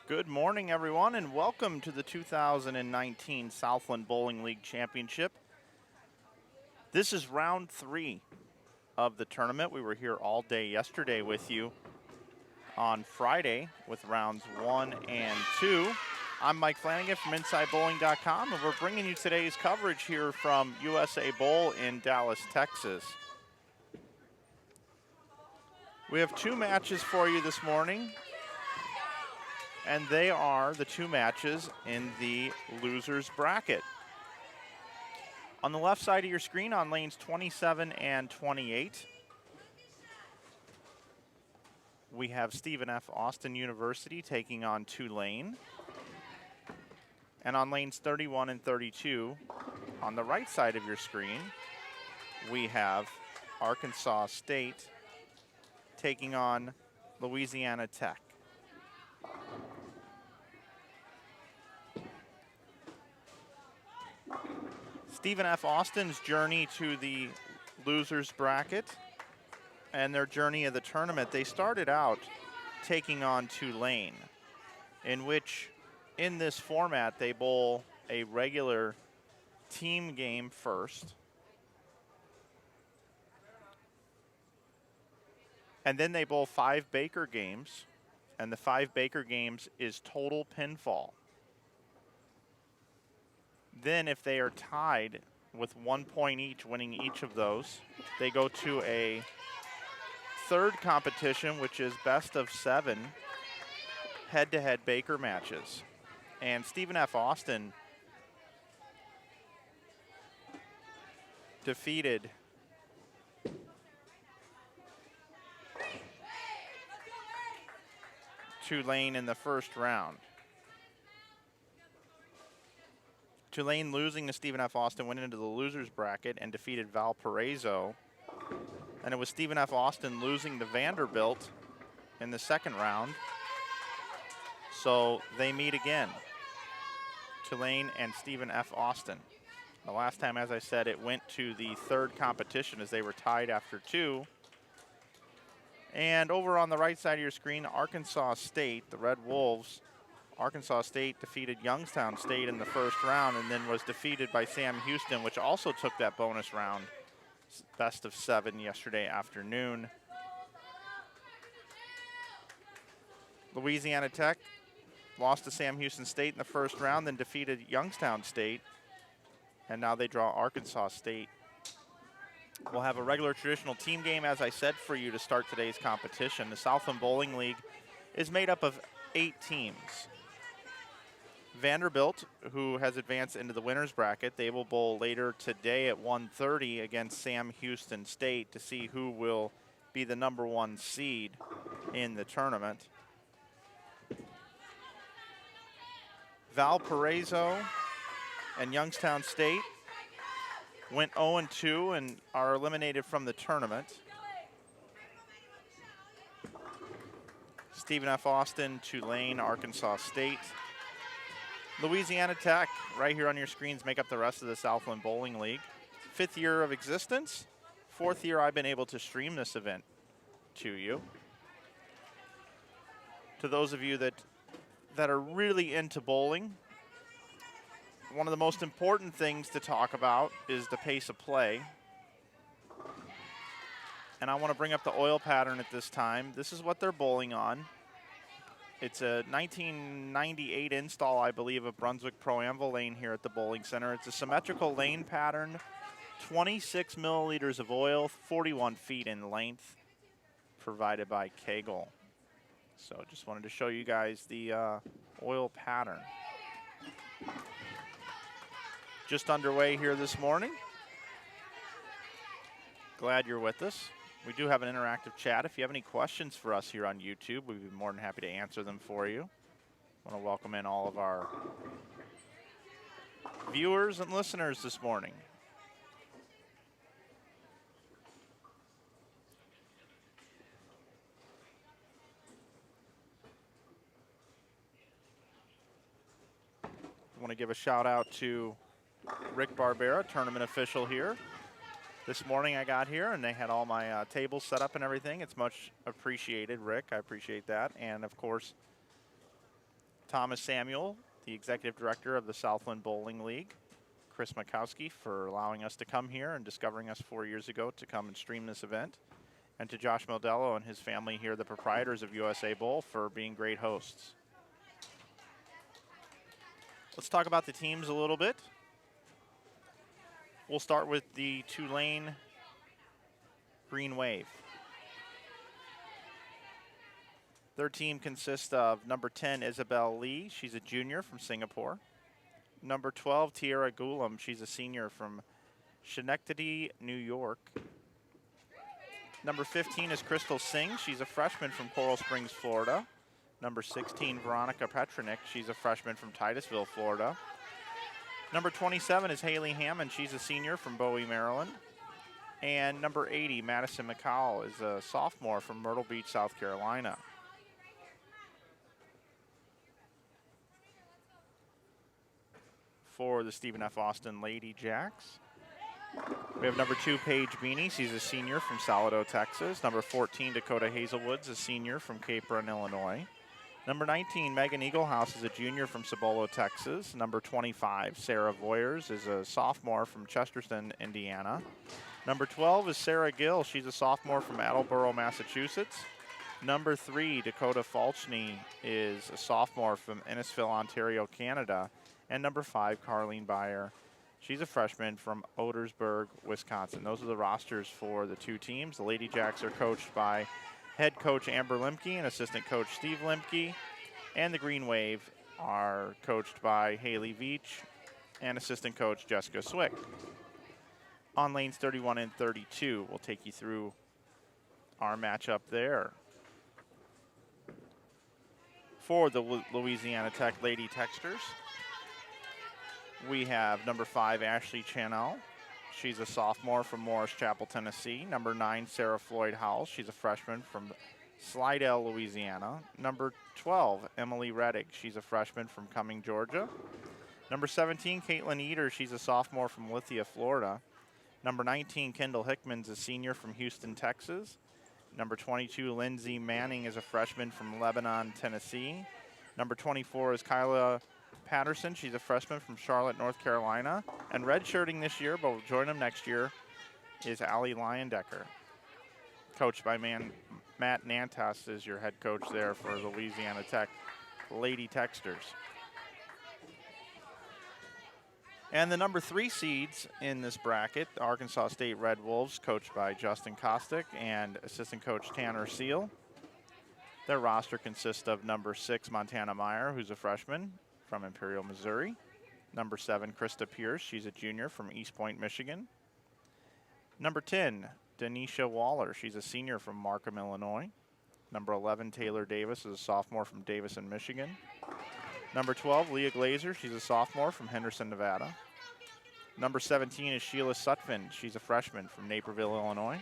Good morning, everyone, and welcome to the 2019 Southland Bowling League Championship. This is round 3 of the tournament. We were here all day yesterday with you on Friday with rounds 1 and 2. I'm Mike Flanagan from InsideBowling.com, and we're bringing you today's coverage here from USA Bowl in Dallas, Texas. We have 2 matches for you this morning, and they are the 2 matches in the losers bracket. On the left side of your screen on lanes 27 and 28, we have Stephen F. Austin University taking on Tulane. And on lanes 31 and 32, on the right side of your screen, we have Arkansas State taking on Louisiana Tech. Stephen F. Austin's journey to the losers bracket and their journey of the tournament, they started out taking on Tulane, in which in this format they bowl a regular team game first, and then they bowl 5 Baker games, and the 5 Baker games is total pinfall. Then if they are tied with 1 point each, winning each of those, they go to a third competition, which is best of 7 head-to-head Baker matches. And Stephen F. Austin defeated Tulane in the first round. Tulane losing to Stephen F. Austin went into the losers bracket and defeated Valparaiso. And it was Stephen F. Austin losing to Vanderbilt in the second round. So they meet again, Tulane and Stephen F. Austin. The last time, as I said, it went to the third competition as they were tied after 2. And over on the right side of your screen, Arkansas State, the Red Wolves. Arkansas State defeated Youngstown State in the first round and then was defeated by Sam Houston, which also took that bonus round, best of 7 yesterday afternoon. Louisiana Tech lost to Sam Houston State in the first round, then defeated Youngstown State, and now they draw Arkansas State. We'll have a regular traditional team game, as I said, for you to start today's competition. The Southland Bowling League is made up of 8 teams. Vanderbilt, who has advanced into the winners bracket, they will bowl later today at 1:30 against Sam Houston State to see who will be the number 1 seed in the tournament. Valparaiso and Youngstown State went 0-2 and are eliminated from the tournament. Stephen F. Austin, Tulane, Arkansas State. Louisiana Tech, right here on your screens, make up the rest of the Southland Bowling League. 5th year of existence, 4th year I've been able to stream this event to you. To those of you that are really into bowling, one of the most important things to talk about is the pace of play. And I want to bring up the oil pattern at this time. This is what they're bowling on. It's a 1998 install, I believe, of Brunswick Pro Anvil lane here at the bowling center. It's a symmetrical lane pattern, 26 milliliters of oil, 41 feet in length, provided by Kegel. So just wanted to show you guys the oil pattern. Just underway here this morning. Glad you're with us. We do have an interactive chat. If you have any questions for us here on YouTube, we'd be more than happy to answer them for you. I want to welcome in all of our viewers and listeners this morning. I want to give a shout out to Rick Barbera, tournament official here. This morning I got here and they had all my tables set up and everything. It's much appreciated, Rick. I appreciate that. And of course, Thomas Samuel, the Executive Director of the Southland Bowling League. Chris Makowski for allowing us to come here and discovering us 4 years ago to come and stream this event. And to Josh Meldello and his family here, the proprietors of USA Bowl, for being great hosts. Let's talk about the teams a little bit. We'll start with the Tulane Green Wave. Their team consists of number 10, Isabel Lee. She's a junior from Singapore. Number 12, Tiara Gulam. She's a senior from Schenectady, New York. Number 15 is Crystal Singh. She's a freshman from Coral Springs, Florida. Number 16, Veronica Petronick. She's a freshman from Titusville, Florida. Number 27 is Haley Hammond. She's a senior from Bowie, Maryland. And number 80, Madison McCall, is a sophomore from Myrtle Beach, South Carolina. For the Stephen F. Austin Lady Jacks, we have number 2, Paige Beanie. She's a senior from Salado, Texas. Number 14, Dakota Hazelwood's a senior from Cape Run, Illinois. Number 19, Megan Eaglehouse is a junior from Cibolo, Texas. Number 25, Sarah Voyers is a sophomore from Chesterton, Indiana. Number 12 is Sarah Gill. She's a sophomore from Attleboro, Massachusetts. Number 3, Dakota Falchney, is a sophomore from Innisfil, Ontario, Canada. And number 5, Carlene Beyer. She's a freshman from Odersburg, Wisconsin. Those are the rosters for the two teams. The Lady Jacks are coached by head coach Amber Limke and assistant coach Steve Limke. And the Green Wave are coached by Haley Veach and assistant coach Jessica Swick. On lanes 31 and 32, we'll take you through our matchup there. For the Louisiana Tech Lady Texters, we have number 5, Ashley Channell. She's a sophomore from Morris Chapel, Tennessee. Number 9, Sarah Floyd Howell. She's a freshman from Slidell, Louisiana. Number 12, Emily Reddick. She's a freshman from Cumming, Georgia. Number 17, Caitlin Eater. She's a sophomore from Lithia, Florida. Number 19, Kendall Hickman's a senior from Houston, Texas. Number 22, Lindsay Manning is a freshman from Lebanon, Tennessee. Number 24 is Kyla Patterson. She's a freshman from Charlotte, North Carolina. And redshirting this year, but will join them next year, is Allie Leyendecker. Coached by Matt Nantas is your head coach there for the Louisiana Tech Lady Texters. And the number 3 seeds in this bracket, Arkansas State Red Wolves, coached by Justin Kostick and assistant coach Tanner Seal. Their roster consists of number 6, Montana Meyer, who's a freshman from Imperial, Missouri. Number 7, Krista Pierce. She's a junior from East Point, Michigan. Number 10, Denisha Waller. She's a senior from Markham, Illinois. Number 11, Taylor Davis is a sophomore from Davison, Michigan. Number 12, Leah Glazer. She's a sophomore from Henderson, Nevada. Number 17 is Sheila Sutphin. She's a freshman from Naperville, Illinois.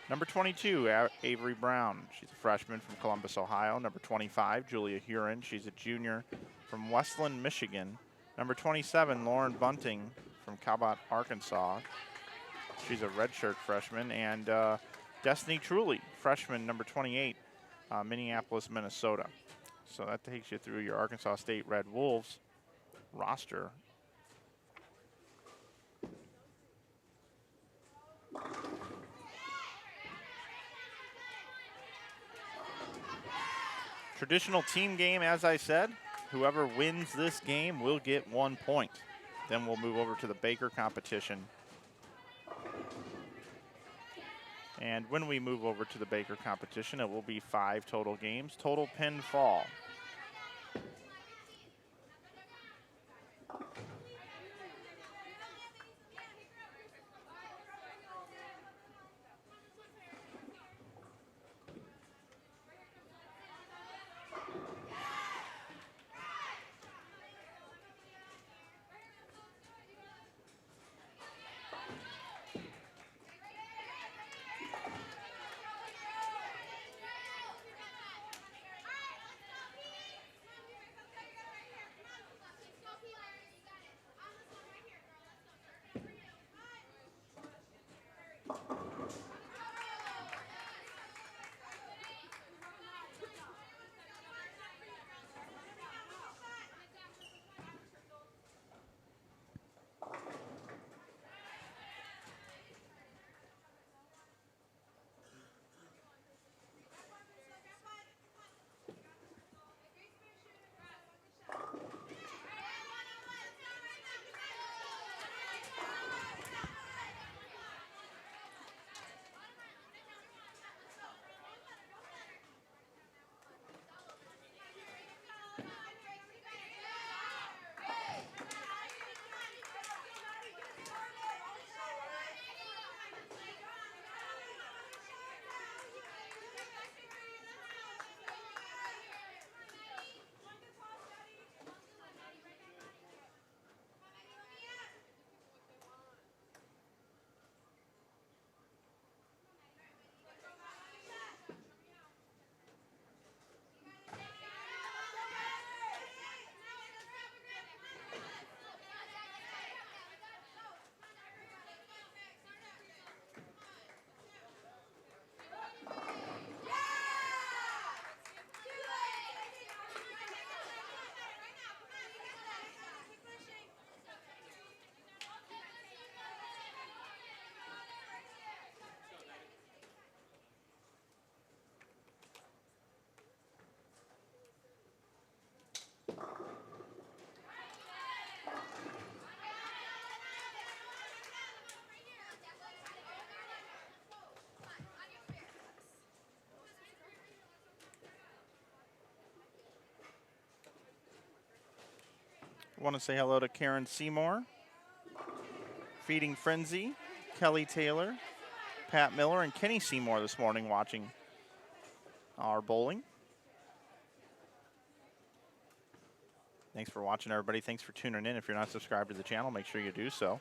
Number 22, Avery Brown. She's a freshman from Columbus, Ohio. Number 25, Julia Huron. She's a junior from Westland, Michigan. Number 27, Lauren Bunting from Cabot, Arkansas. She's a redshirt freshman. And Destiny Truly, freshman, number 28, Minneapolis, Minnesota. So that takes you through your Arkansas State Red Wolves roster. Traditional team game, as I said. Whoever wins this game will get 1 point. Then we'll move over to the Baker competition. And when we move over to the Baker competition, it will be 5 total games, total pinfall. Want to say hello to Karen Seymour, Feeding Frenzy, Kelly Taylor, Pat Miller, and Kenny Seymour this morning watching our bowling. Thanks for watching, everybody. Thanks for tuning in. If you're not subscribed to the channel, make sure you do so.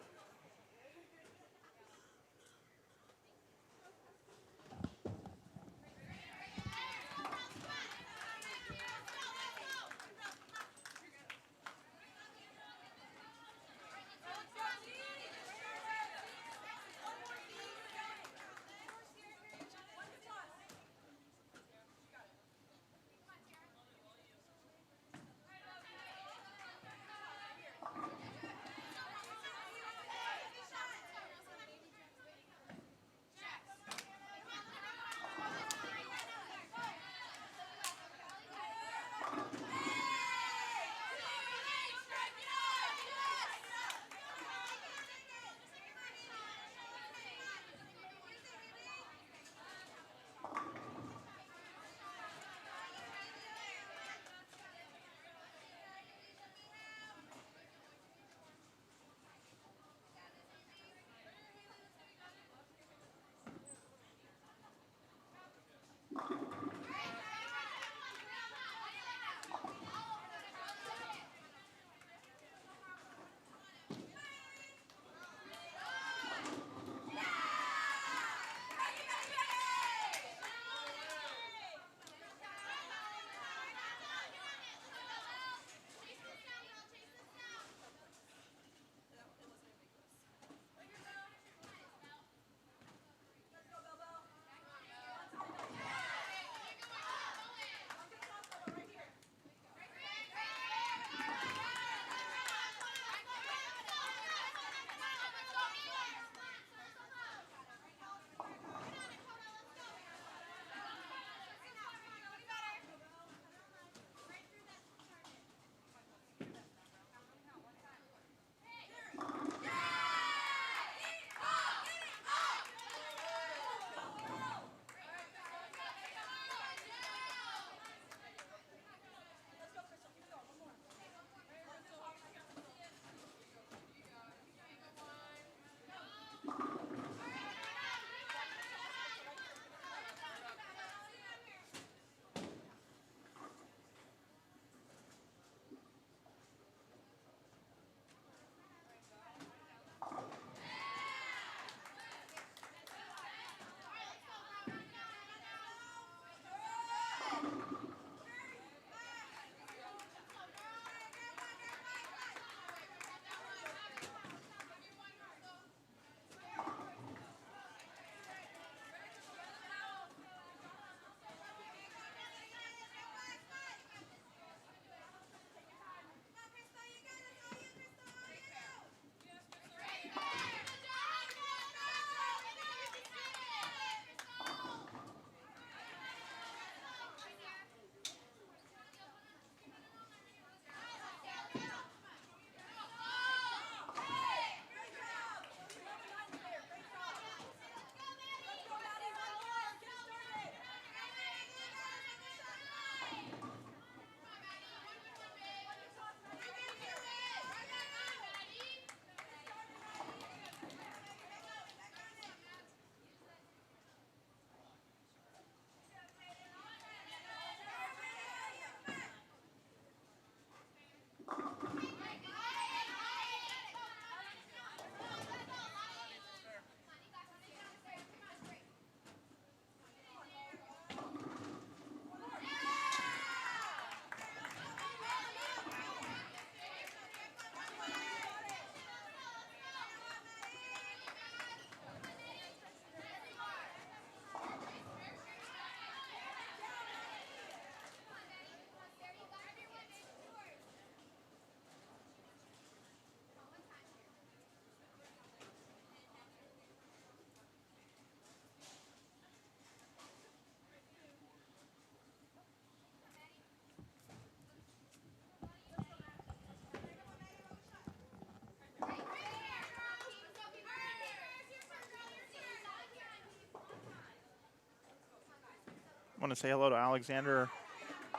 I want to say hello to Alexander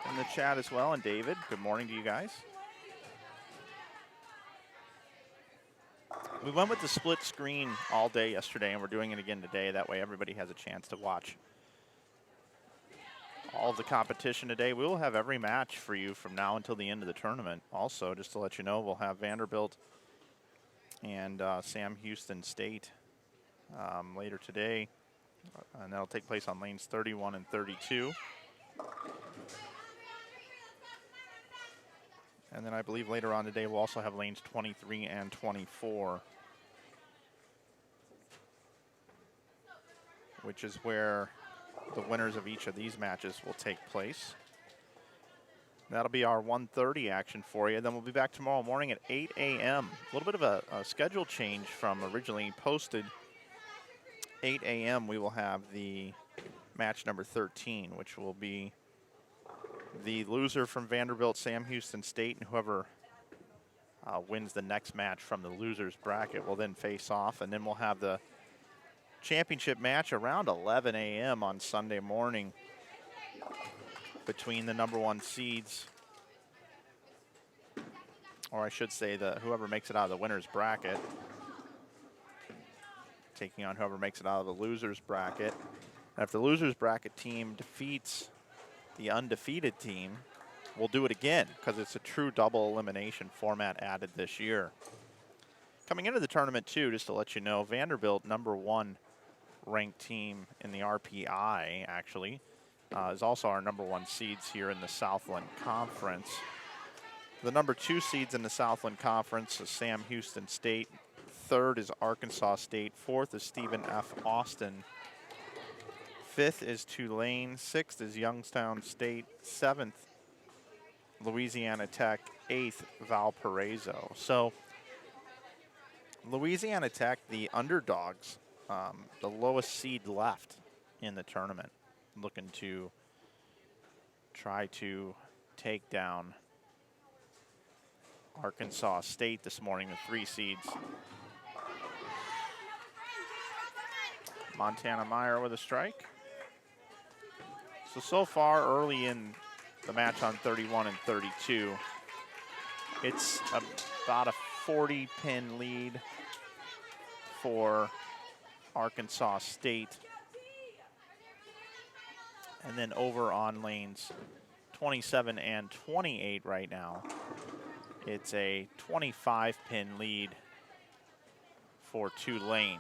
in the chat as well, and David. Good morning to you guys. We went with the split screen all day yesterday, and we're doing it again today. That way everybody has a chance to watch all of the competition today. We will have every match for you from now until the end of the tournament. Also, just to let you know, we'll have Vanderbilt and Sam Houston State later today, and that'll take place on lanes 31 and 32. And then I believe later on today we'll also have lanes 23 and 24, which is where the winners of each of these matches will take place. That'll be our 1:30 action for you. Then we'll be back tomorrow morning at 8 a.m. A little bit of a schedule change from originally posted. 8 a.m. we will have the match number 13, which will be the loser from Vanderbilt, Sam Houston State, and whoever wins the next match from the losers bracket will then face off. And then we'll have the championship match around 11 a.m. on Sunday morning between the number 1 seeds, or I should say whoever makes it out of the winner's bracket, taking on whoever makes it out of the loser's bracket. And if the loser's bracket team defeats the undefeated team, we'll do it again because it's a true double elimination format added this year. Coming into the tournament too, just to let you know, Vanderbilt, number 1 ranked team in the RPI actually, is also our number 1 seeds here in the Southland Conference. The number 2 seeds in the Southland Conference is Sam Houston State. 3rd is Arkansas State. 4th is Stephen F. Austin. 5th is Tulane. 6th is Youngstown State. 7th, Louisiana Tech. 8th, Valparaiso. So Louisiana Tech, the underdogs, the lowest seed left in the tournament, looking to try to take down Arkansas State this morning, the 3 seeds. Montana Meyer with a strike. So far early in the match on 31 and 32, it's about a 40-pin lead for Arkansas State. And then over on lanes 27 and 28 right now, it's a 25-pin lead for Tulane.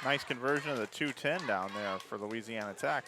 Nice conversion of the 210 down there for Louisiana Tech.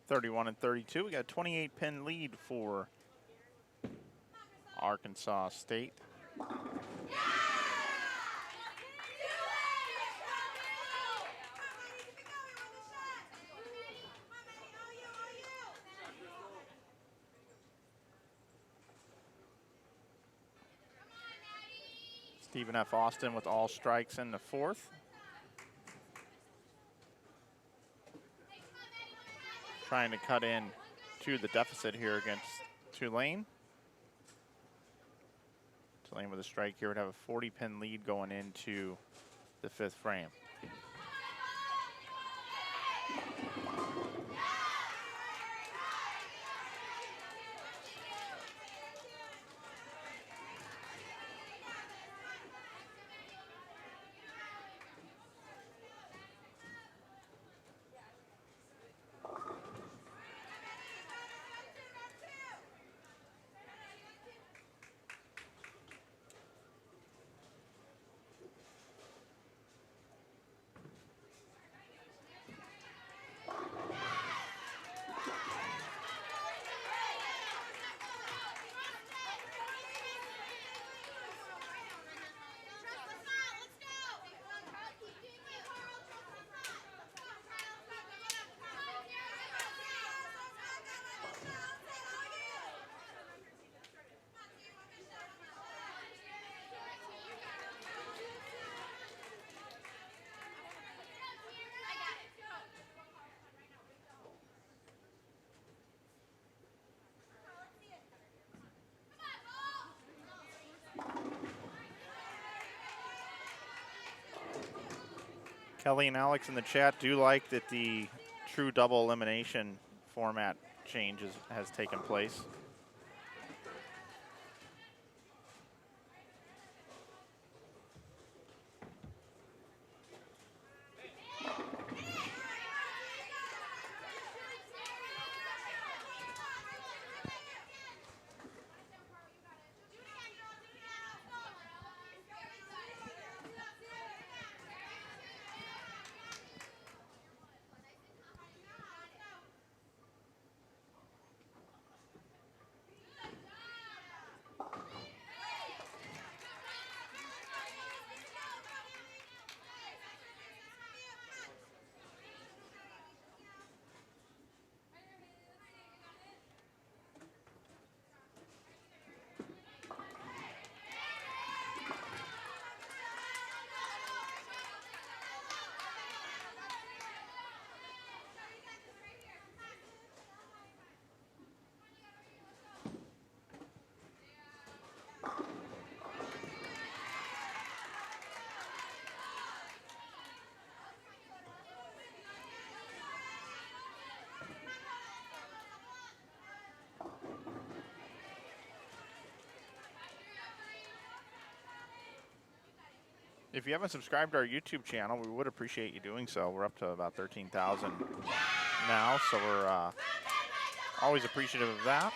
31-32. We got a 28-pin lead for Arkansas State. Stephen F. Austin with all strikes in the fourth. Trying to cut in to the deficit here against Tulane. Tulane with a strike here would have a 40-pin lead going into the fifth frame. Kelly and Alex in the chat do like that the true double elimination format change has taken place. If you haven't subscribed to our YouTube channel, we would appreciate you doing so. We're up to about 13,000 now, so we're always appreciative of that.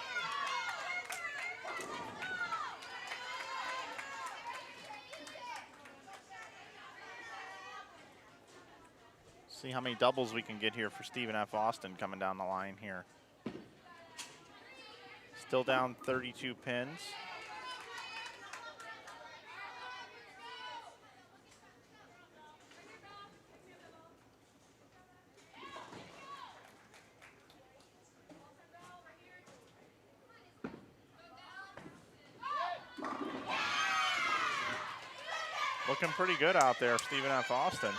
See how many doubles we can get here for Stephen F. Austin coming down the line here. Still down 32 pins. Looking pretty good out there, Stephen F. Austin.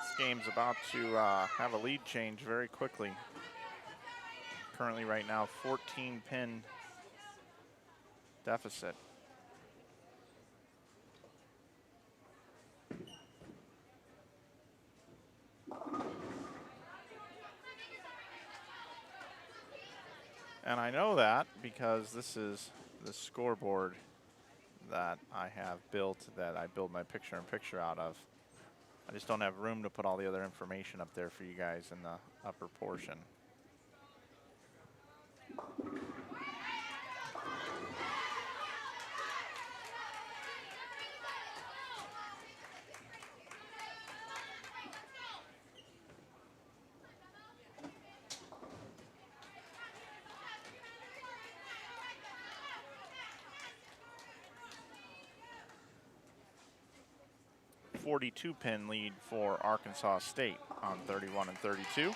This game's about to have a lead change very quickly. Currently right now, 14-pin deficit. And I know that because this is the scoreboard that I have built, that I build my picture-in-picture out of. I just don't have room to put all the other information up there for you guys in the upper portion. 42-pin lead for Arkansas State on 31 and 32.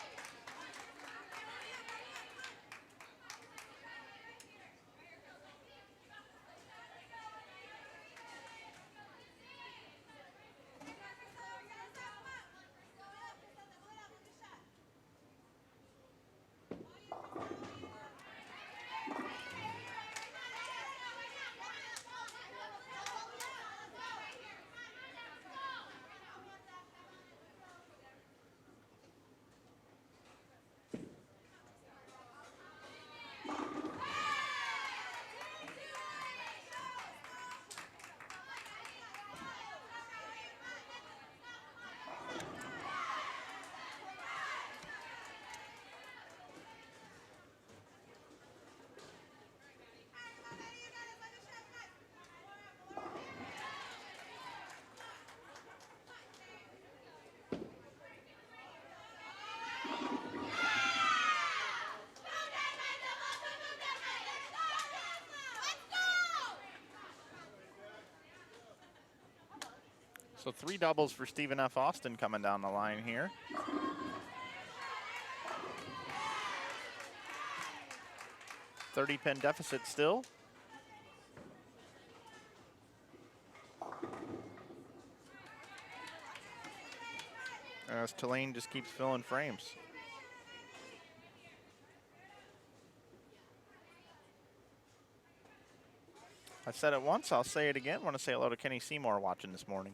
So 3 doubles for Stephen F. Austin coming down the line here. $30-pin deficit still. As Tulane just keeps filling frames. I said it once, I'll say it again. I want to say hello to Kenny Seymour watching this morning.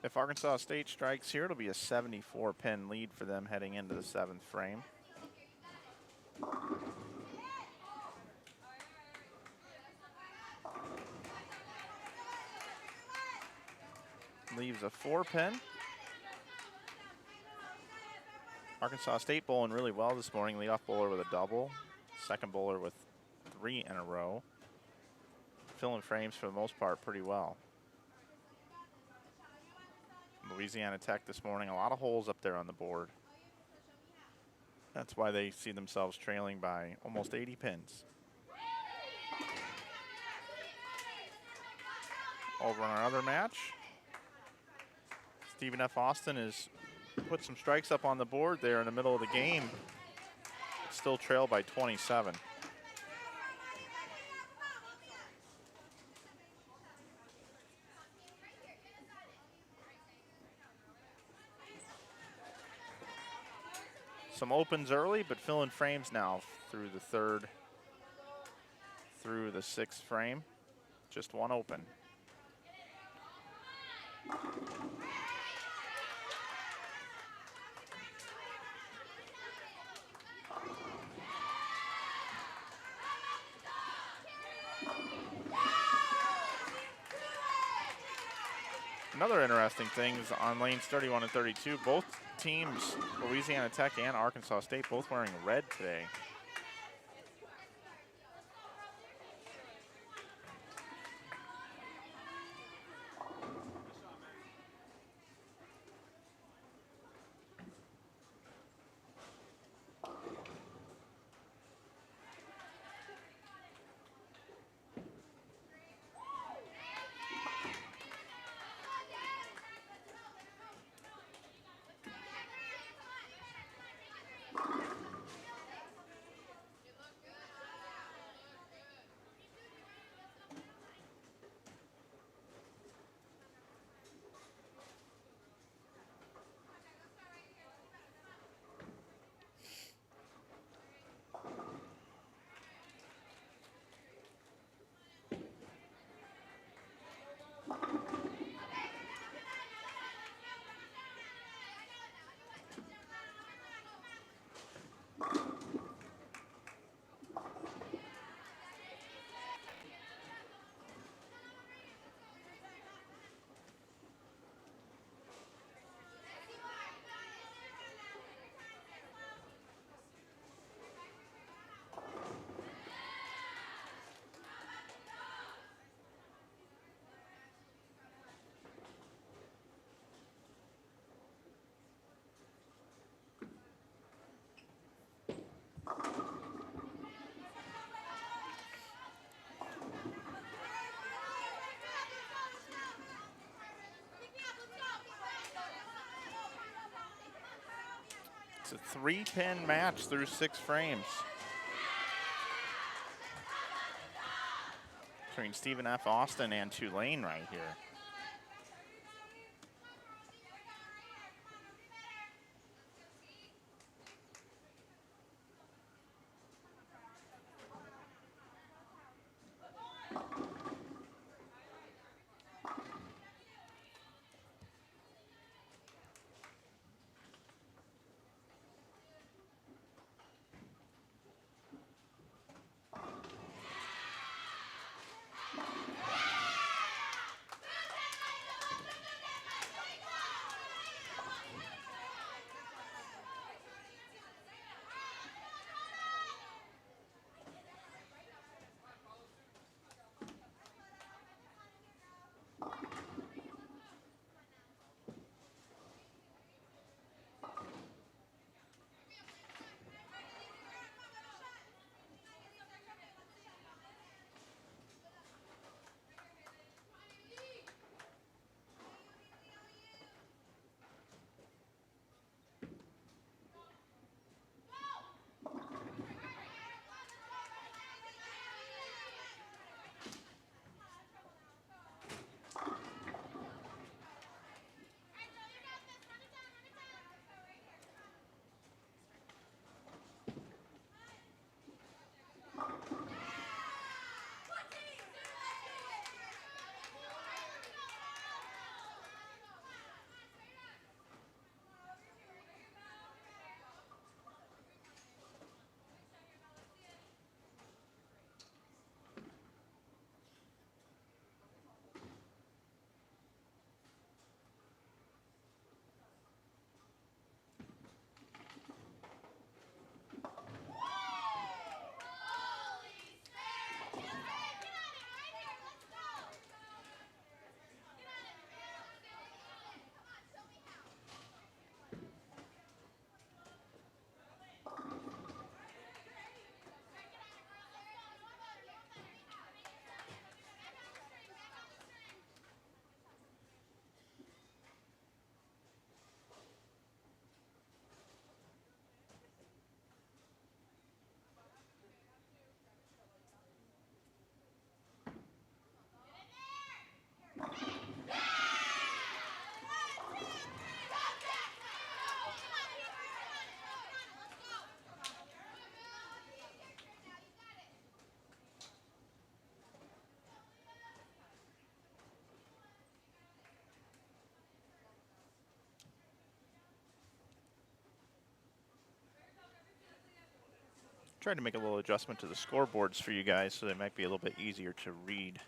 If Arkansas State strikes here, it'll be a 74-pin lead for them heading into the 7th frame. leaves a 4-pin. Arkansas State bowling really well this morning. Leadoff bowler with a double. Second bowler with 3 in a row. Filling frames for the most part pretty well. Louisiana Tech this morning, a lot of holes up there on the board. That's why they see themselves trailing by almost 80 pins. Over on our other match, Stephen F. Austin has put some strikes up on the board there in the middle of the game. Still trailed by 27. Some opens early, but filling frames now through the 3rd, through the 6th frame. Just one open. Another interesting thing is on lanes 31 and 32, both teams, Louisiana Tech and Arkansas State, both wearing red today. It's a 3-pin match through 6 frames between Stephen F. Austin and Tulane right here. Tried to make a little adjustment to the scoreboards for you guys so they might be a little bit easier to read.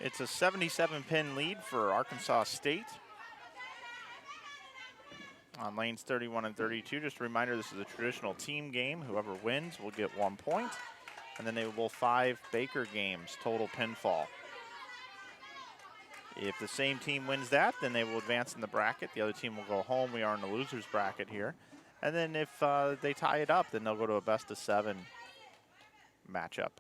It's a 77-pin lead for Arkansas State on lanes 31 and 32. Just a reminder, this is a traditional team game. Whoever wins will get 1 point. And then they will bowl 5 Baker games, total pinfall. If the same team wins that, then they will advance in the bracket. The other team will go home. We are in the loser's bracket here. And then if they tie it up, then they'll go to a best-of-7 matchup.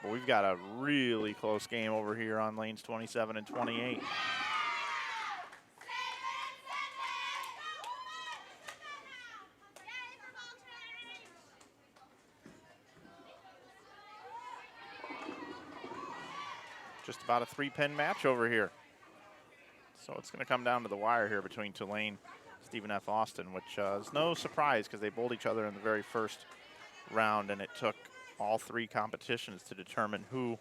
But we've got a really close game over here on lanes 27 and 28. Just about a 3-pin match over here. So it's going to come down to the wire here between Tulane, Stephen F. Austin, which is no surprise because they bowled each other in the very first round, and it took all 3 competitions to determine who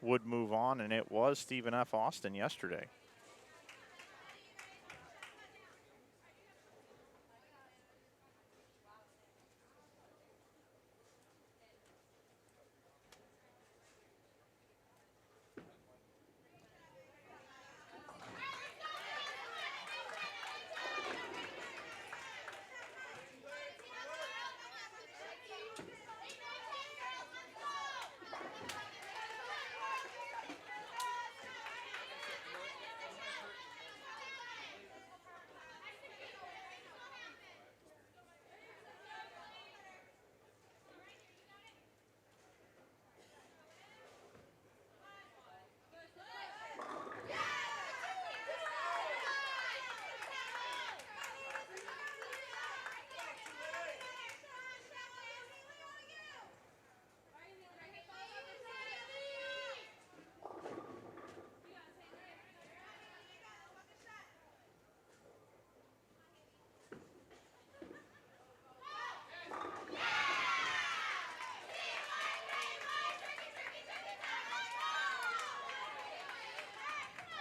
would move on, and it was Stephen F. Austin yesterday.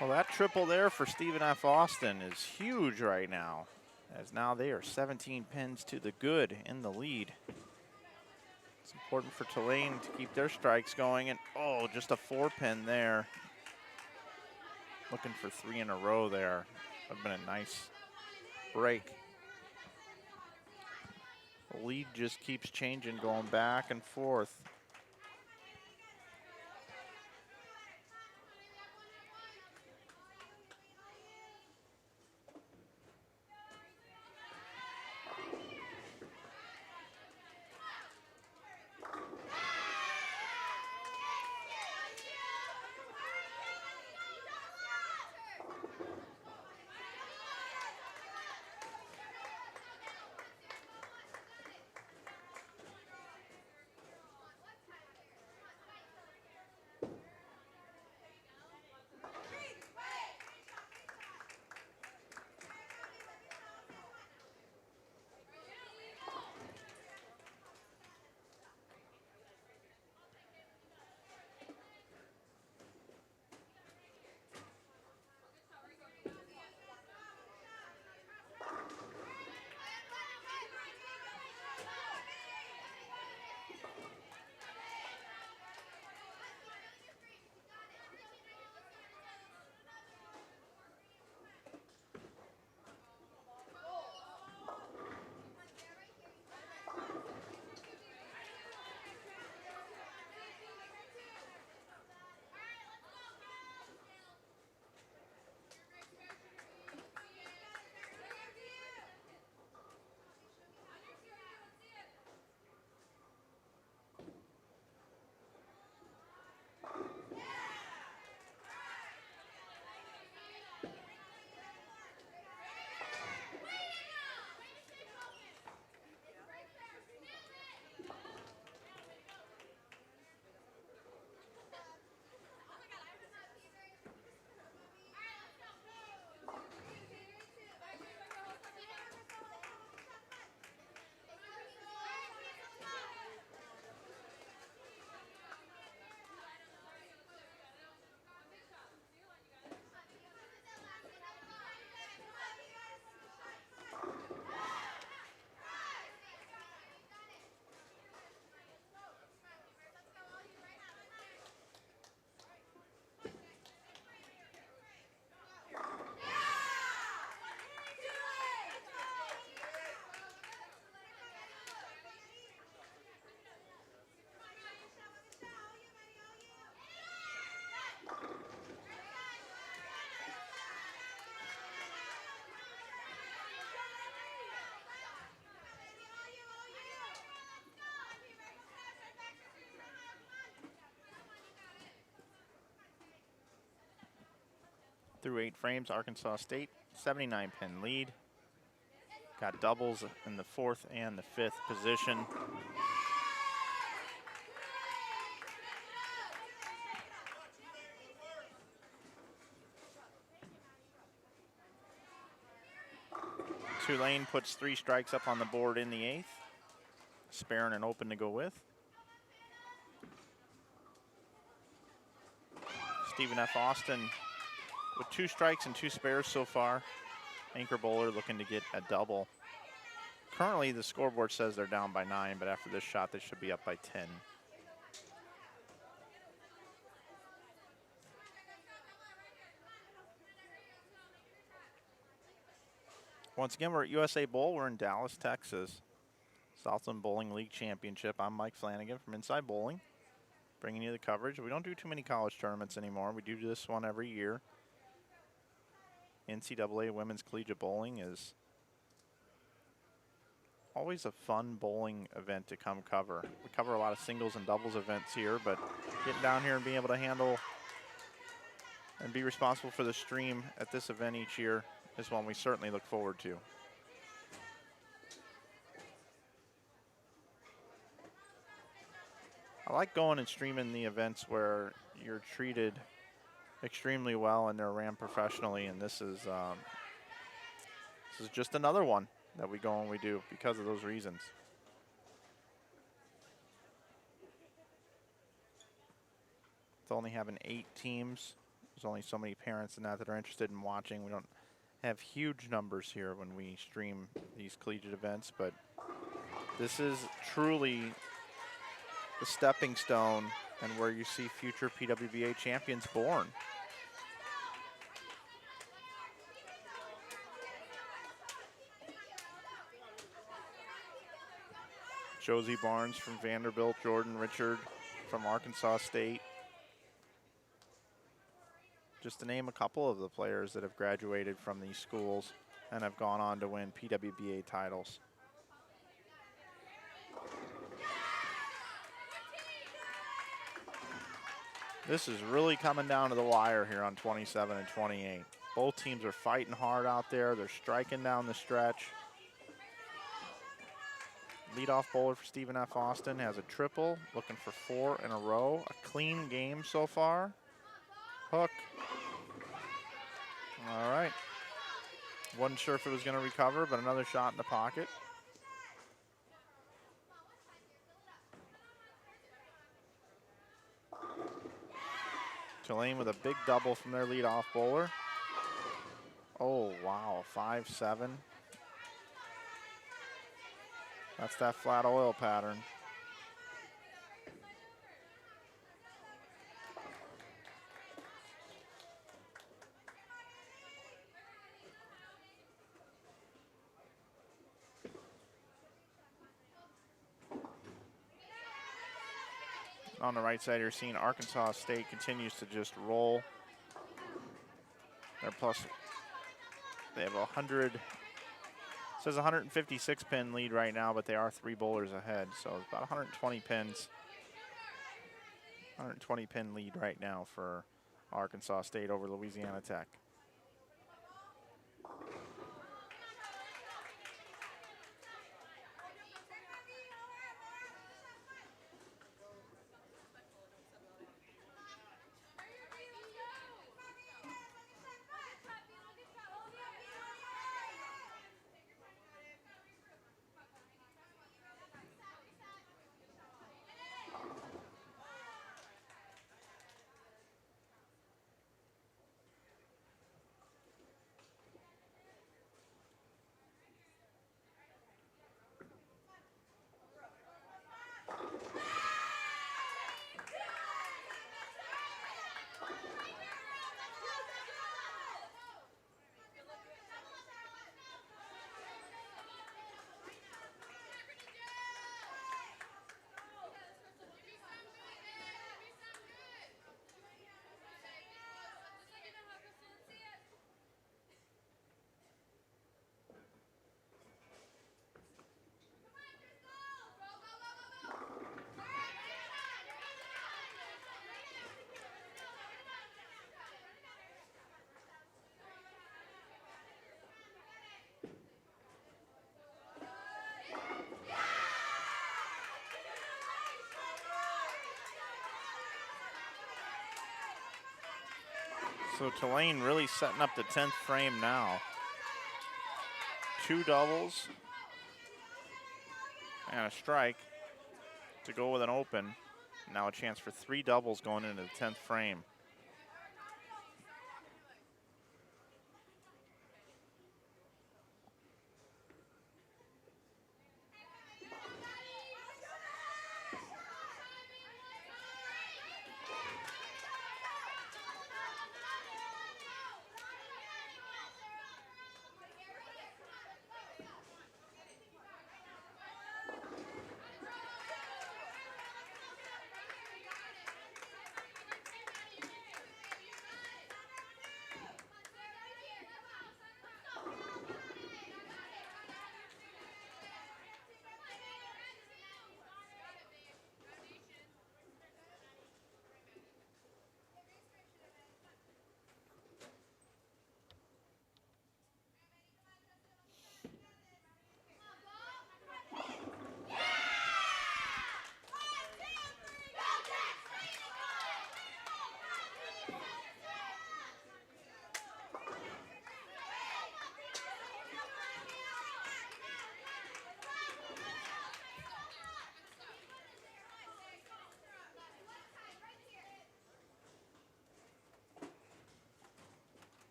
Well, that triple there for Stephen F. Austin is huge right now, as now they are 17 pins to the good in the lead. It's important for Tulane to keep their strikes going, and oh, just a 4-pin there. Looking for 3 in a row there. Would have been a nice break. The lead just keeps changing, going back and forth. Through 8 frames, Arkansas State, 79-pin lead. Got doubles in the 4th and the 5th position. Tulane puts 3 strikes up on the board in the 8th. Sparing and open to go with. Stephen F. Austin with 2 strikes and 2 spares so far. Anchor bowler looking to get a double. Currently the scoreboard says they're down by 9, but after this shot they should be up by 10. Once again, we're at USA Bowl. We're in Dallas, Texas. Southland Bowling League Championship. I'm Mike Flanagan from Inside Bowling, bringing you the coverage. We don't do too many college tournaments anymore. We do this one every year. NCAA Women's Collegiate Bowling is always a fun bowling event to come cover. We cover a lot of singles and doubles events here, but getting down here and being able to handle and be responsible for the stream at this event each year is one we certainly look forward to. I like going and streaming the events where you're treated extremely well and they're ran professionally, and this is just another one that we go and we do because of those reasons. It's only having 8 teams. There's only so many parents in that are interested in watching. We don't have huge numbers here when we stream these collegiate events, but this is truly the stepping stone and where you see future PWBA champions born. Josie Barnes from Vanderbilt, Jordan Richard from Arkansas State. Just to name a couple of the players that have graduated from these schools and have gone on to win PWBA titles. This is really coming down to the wire here on 27 and 28. Both teams are fighting hard out there. They're striking down the stretch. Leadoff bowler for Stephen F. Austin has a triple, looking for 4 in a row. A clean game so far. Hook. All right. Wasn't sure if it was going to recover, but another shot in the pocket. Tulane with a big double from their leadoff bowler. Oh, wow, 5-7. That's that flat oil pattern. On the right side, you're seeing Arkansas State continues to just roll. They're plus, they have 100, says 156 pin lead right now, but they are 3 bowlers ahead. So it's about 120 pins. 120 pin lead right now for Arkansas State over Louisiana Tech. So Tulane really setting up the 10th frame now. 2 doubles and a strike to go with an open. Now a chance for 3 doubles going into the 10th frame.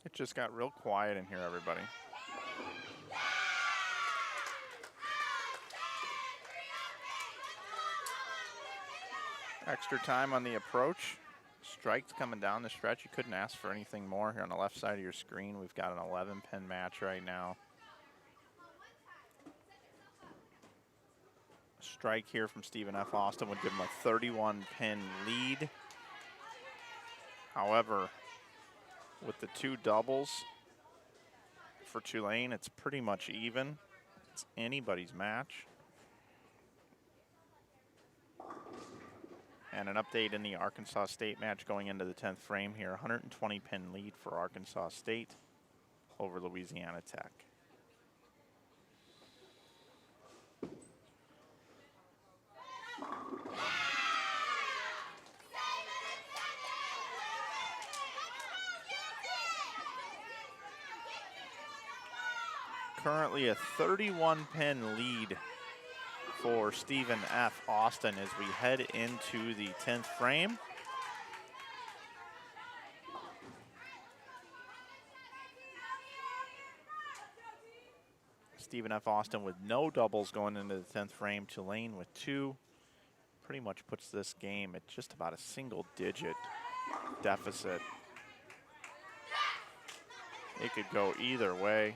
It just got real quiet in here, everybody. Extra time on the approach. Strikes coming down the stretch. You couldn't ask for anything more here on the left side of your screen. We've got an 11-pin match right now. A strike here from Stephen F. Austin would give him a 31-pin lead. However, with the 2 doubles for Tulane, it's pretty much even. It's anybody's match. And an update in the Arkansas State match going into the 10th frame here. 120-pin lead for Arkansas State over Louisiana Tech. Currently a 31-pin lead for Stephen F. Austin as we head into the 10th frame. Stephen F. Austin with no doubles going into the 10th frame. Tulane with 2. Pretty much puts this game at just about a single-digit deficit. It could go either way.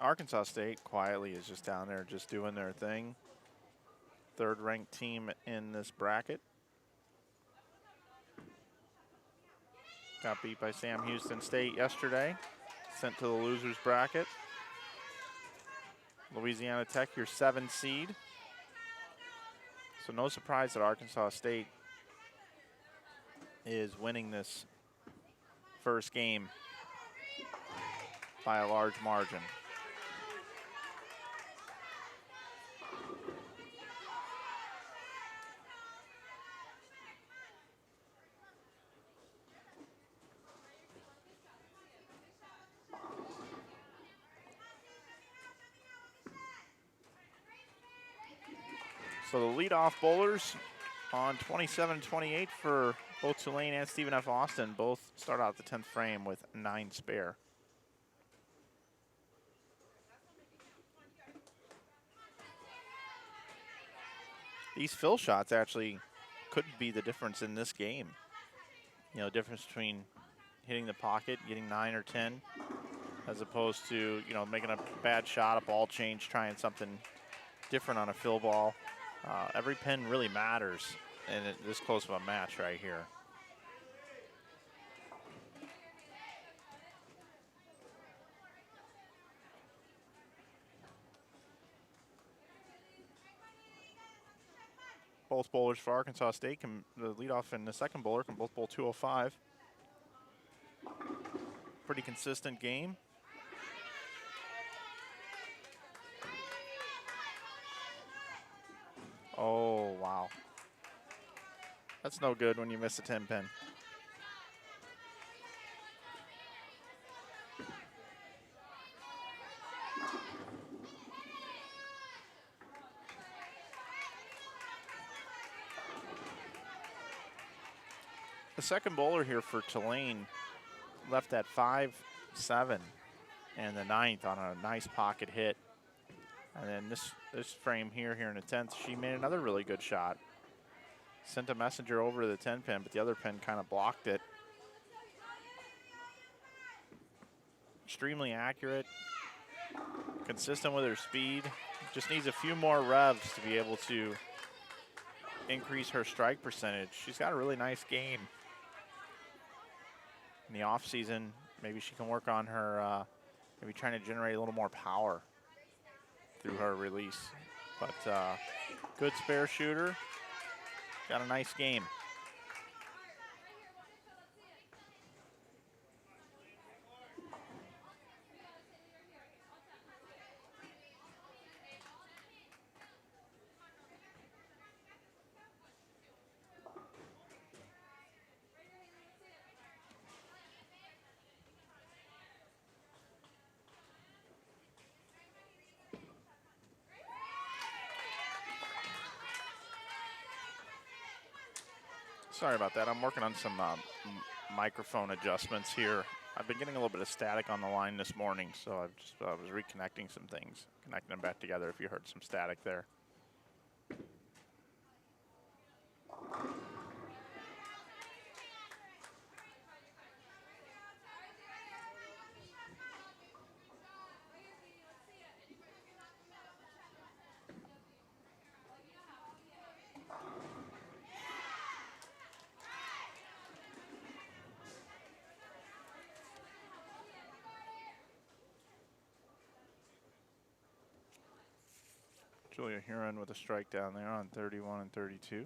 Arkansas State quietly is just down there just doing their thing. 3rd ranked team in this bracket. Got beat by Sam Houston State yesterday. Sent to the losers bracket. Louisiana Tech, your 7 seed. So no surprise that Arkansas State is winning this first game by a large margin. So the leadoff bowlers on 27-28 for both Tulane and Stephen F. Austin. Both start out the 10th frame with 9 spare. These fill shots actually could be the difference in this game. You know, difference between hitting the pocket, getting 9 or 10, as opposed to, you know, making a bad shot, a ball change, trying something different on a fill ball. Every pin really matters in this close of a match right here. Both bowlers for Arkansas State can, the leadoff and the second bowler can both bowl 205. Pretty consistent game. Oh, wow. That's no good when you miss a 10 pin. The second bowler here for Tulane left at 5-7 and the 9th on a nice pocket hit. And then this frame here in the 10th, she made another really good shot. Sent a messenger over to the 10 pin, but the other pin kind of blocked it. Extremely accurate, consistent with her speed. Just needs a few more revs to be able to increase her strike percentage. She's got a really nice game. In the off season, maybe she can work on her, maybe trying to generate a little more power through her release. But good spare shooter, got a nice game. Sorry about that. I'm working on some microphone adjustments here. I've been getting a little bit of static on the line this morning, so I was reconnecting some things, connecting them back together if you heard some static there. Julia Huron with a strike down there on 31 and 32.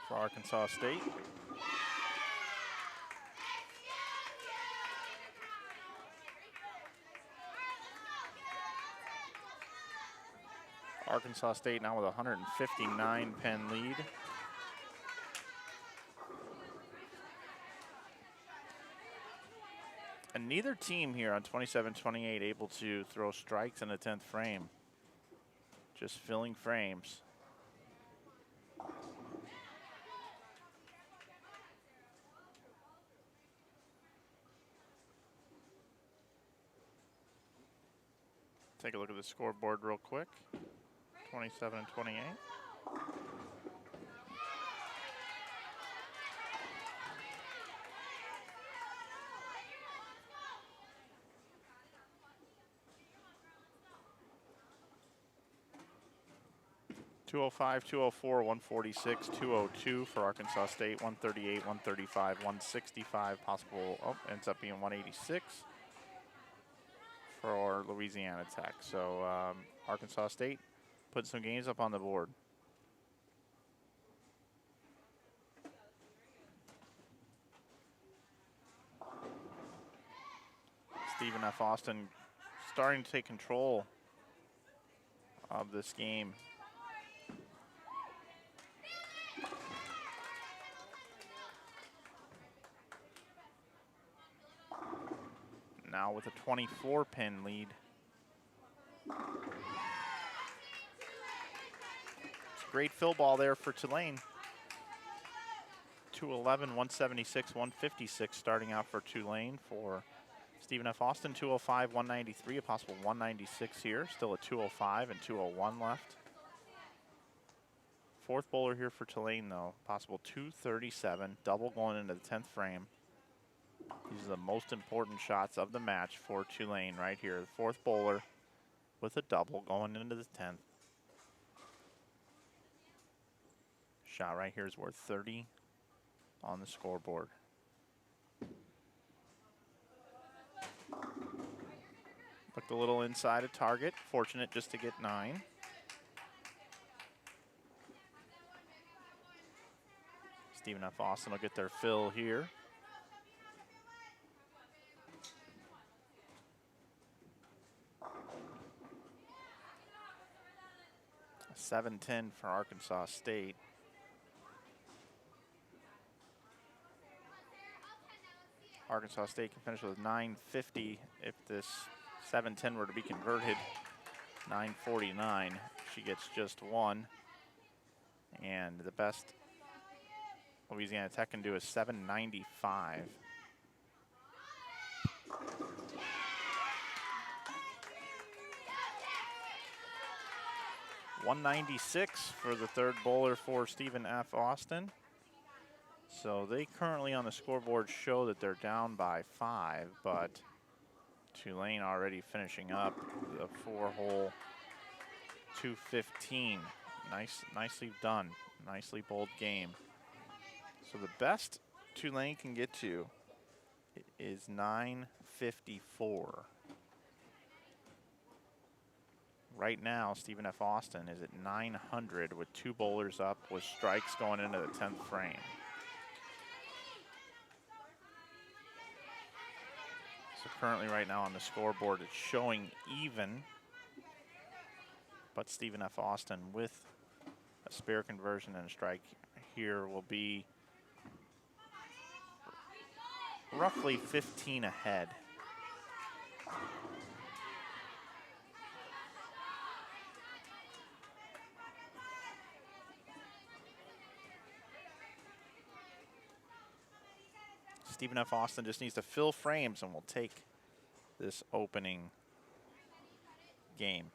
For Arkansas State. Arkansas State now with a 159 pin lead. And neither team here on 27-28 able to throw strikes in the 10th frame. Just filling frames. Take a look at the scoreboard real quick. 27 and 28. .205, 204, 146, 202 for Arkansas State, 138, 135, 165 possible. Oh, ends up being 186 for Louisiana Tech. So Arkansas State put some games up on the board. Stephen F. Austin starting to take control of this game. Now with a 24 pin lead. It's a great fill ball there for Tulane. 211, 176, 156 starting out for Tulane. For Stephen F. Austin, 205, 193, a possible 196 here. Still a 205 and 201 left. Fourth bowler here for Tulane, though. Possible 237, double going into the 10th frame. These are the most important shots of the match for Tulane right here. The fourth bowler with a double going into the 10th. Shot right here is worth 30 on the scoreboard. Looked a little inside of target. Fortunate just to get 9. Stephen F. Austin will get their fill here. A 7-10 for Arkansas State. Arkansas State can finish with 950 if this 7-10 were to be converted. 949. She gets just 1. And the best Louisiana Tech can do is 795. $196 for the third bowler for Stephen F. Austin. So they currently on the scoreboard show that they're down by 5, but Tulane already finishing up the 4-hole 215. Nicely done. Nicely bowled game. So the best Tulane can get to is 954. Right now, Stephen F. Austin is at 900 with 2 bowlers up with strikes going into the 10th frame. So currently right now on the scoreboard, it's showing even, but Stephen F. Austin with a spare conversion and a strike here will be roughly 15 ahead. Stephen F. Austin just needs to fill frames and will take this opening game.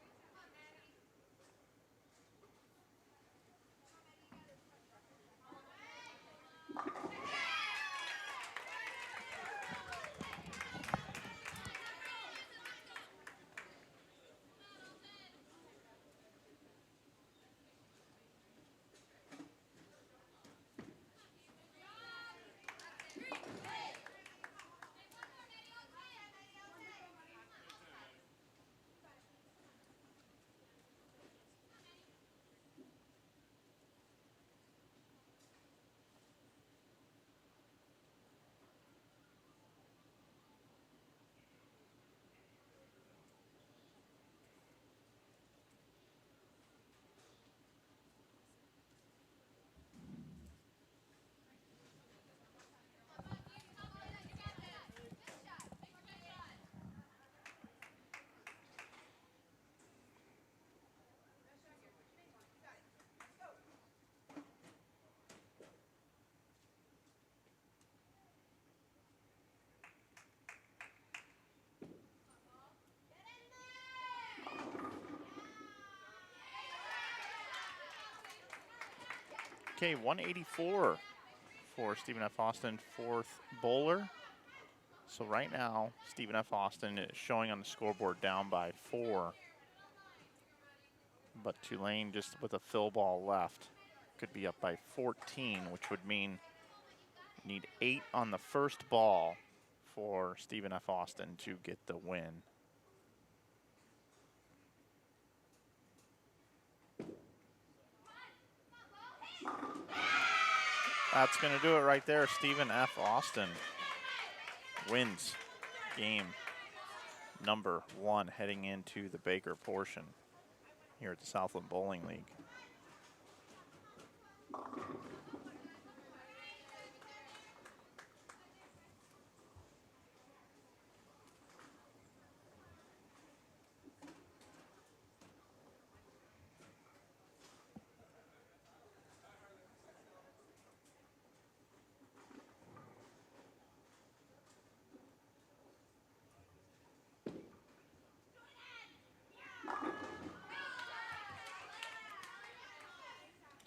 Okay, 184 for Stephen F. Austin, fourth bowler. So right now, Stephen F. Austin is showing on the scoreboard down by 4. But Tulane, just with a fill ball left, could be up by 14, which would mean need 8 on the first ball for Stephen F. Austin to get the win. That's going to do it right there. Stephen F. Austin wins game number 1 heading into the Baker portion here at the Southland Bowling League.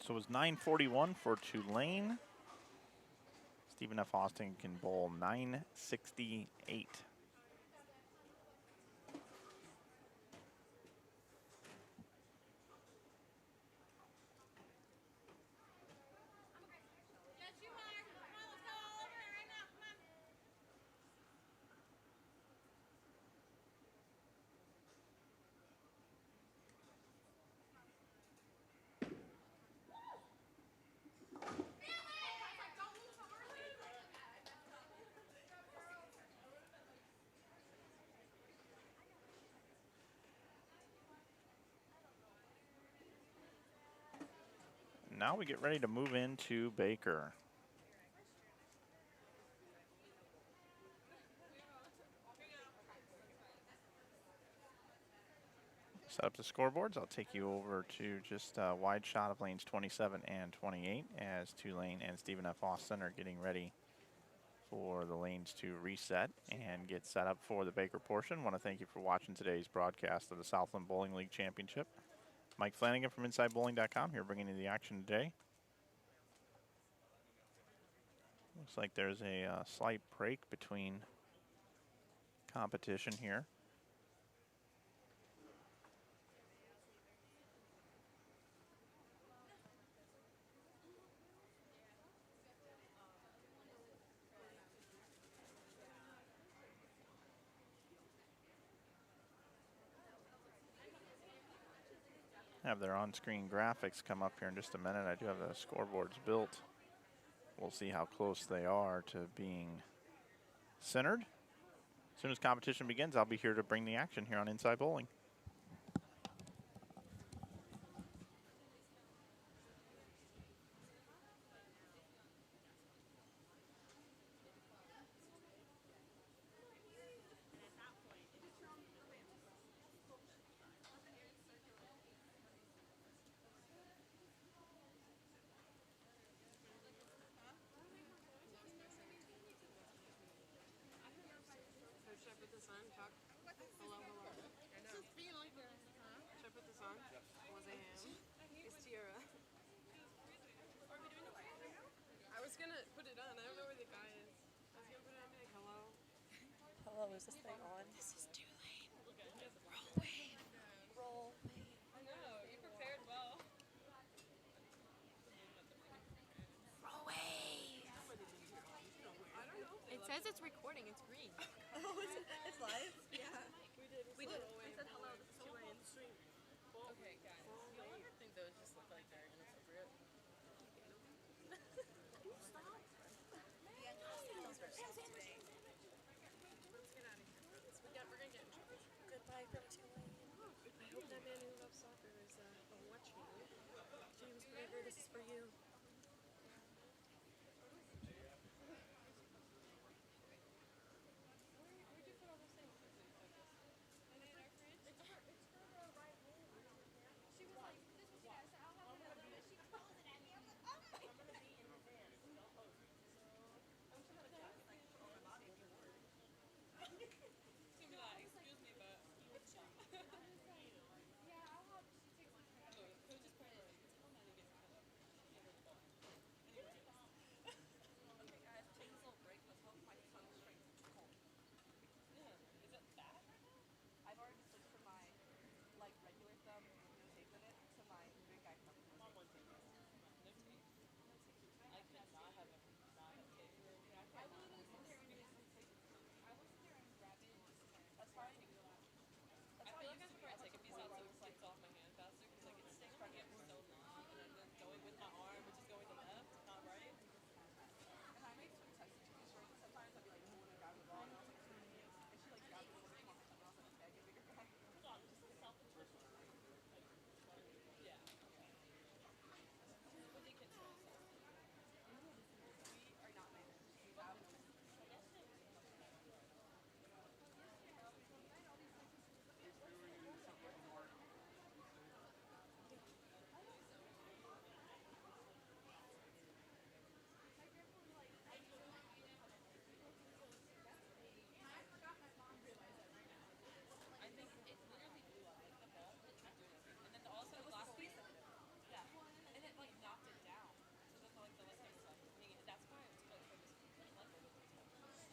So it was 941 for Tulane. Stephen F. Austin can bowl 968. Now we get ready to move into Baker. Set up the scoreboards. I'll take you over to just a wide shot of lanes 27 and 28 as Tulane and Stephen F. Austin are getting ready for the lanes to reset and get set up for the Baker portion. I want to thank you for watching today's broadcast of the Southland Bowling League Championship. Mike Flanagan from InsideBowling.com here bringing you the action today. Looks like there's a slight break between competition here. Have their on-screen graphics come up here in just a minute. I do have the scoreboards built. We'll see how close they are to being centered. As soon as competition begins, I'll be here to bring the action here on Inside Bowling. Hello, is this thing on? This is Tulane. Roll wave. Roll wave. I know, you prepared well. Roll wave. I don't know. It says it's recording. It's green. Oh, it's live? Yeah. We did. I said hello. This is Tulane. Okay, guys. Y'all ever think those just look like they're inappropriate? Stop. Let's get out of here. We're gonna get in trouble. Goodbye from Tulane. I hope that man who loves soccer is watching you. James Breger, this is for you. Where'd you put all those things? In our fridge? It's for the right room. She was like, this was yes, I'll have another one. She called it at me. I'm like, oh my God. I'm gonna be in the van. Don't host. So I'm just gonna check it like all my body can work. She'll be like, excuse me, but good job. Yeah, I'll have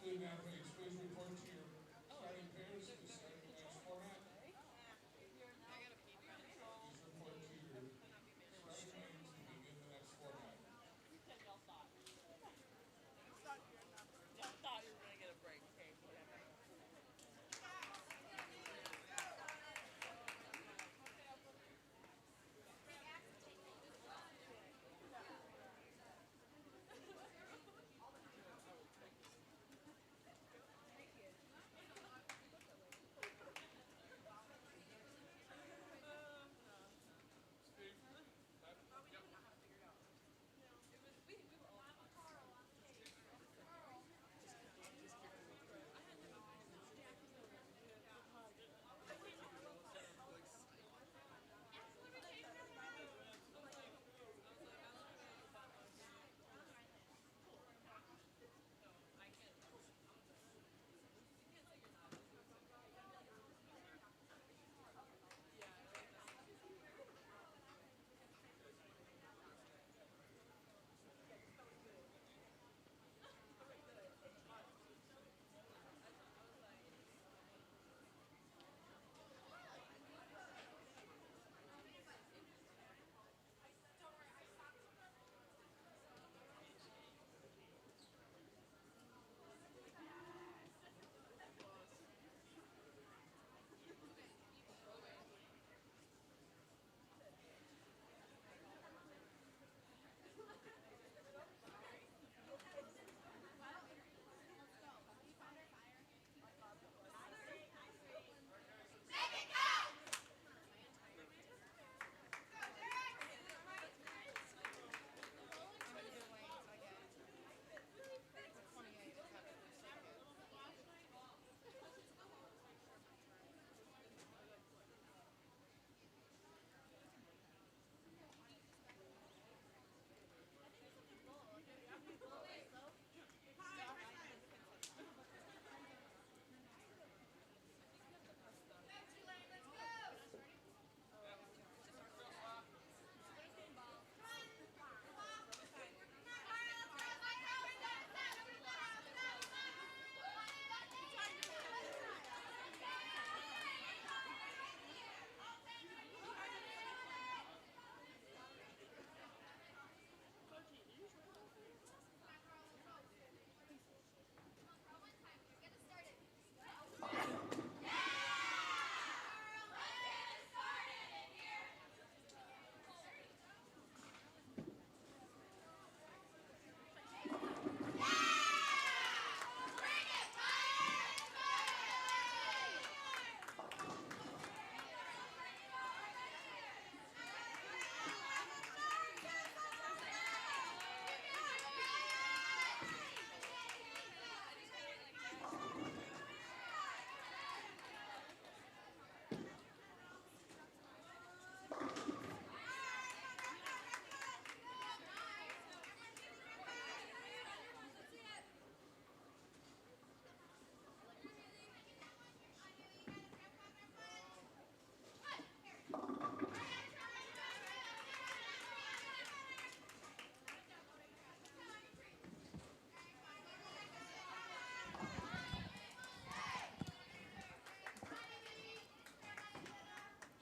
Student athletes, please report to your starting pairs to start tonight's format. Please report to your starting lanes to begin the next format.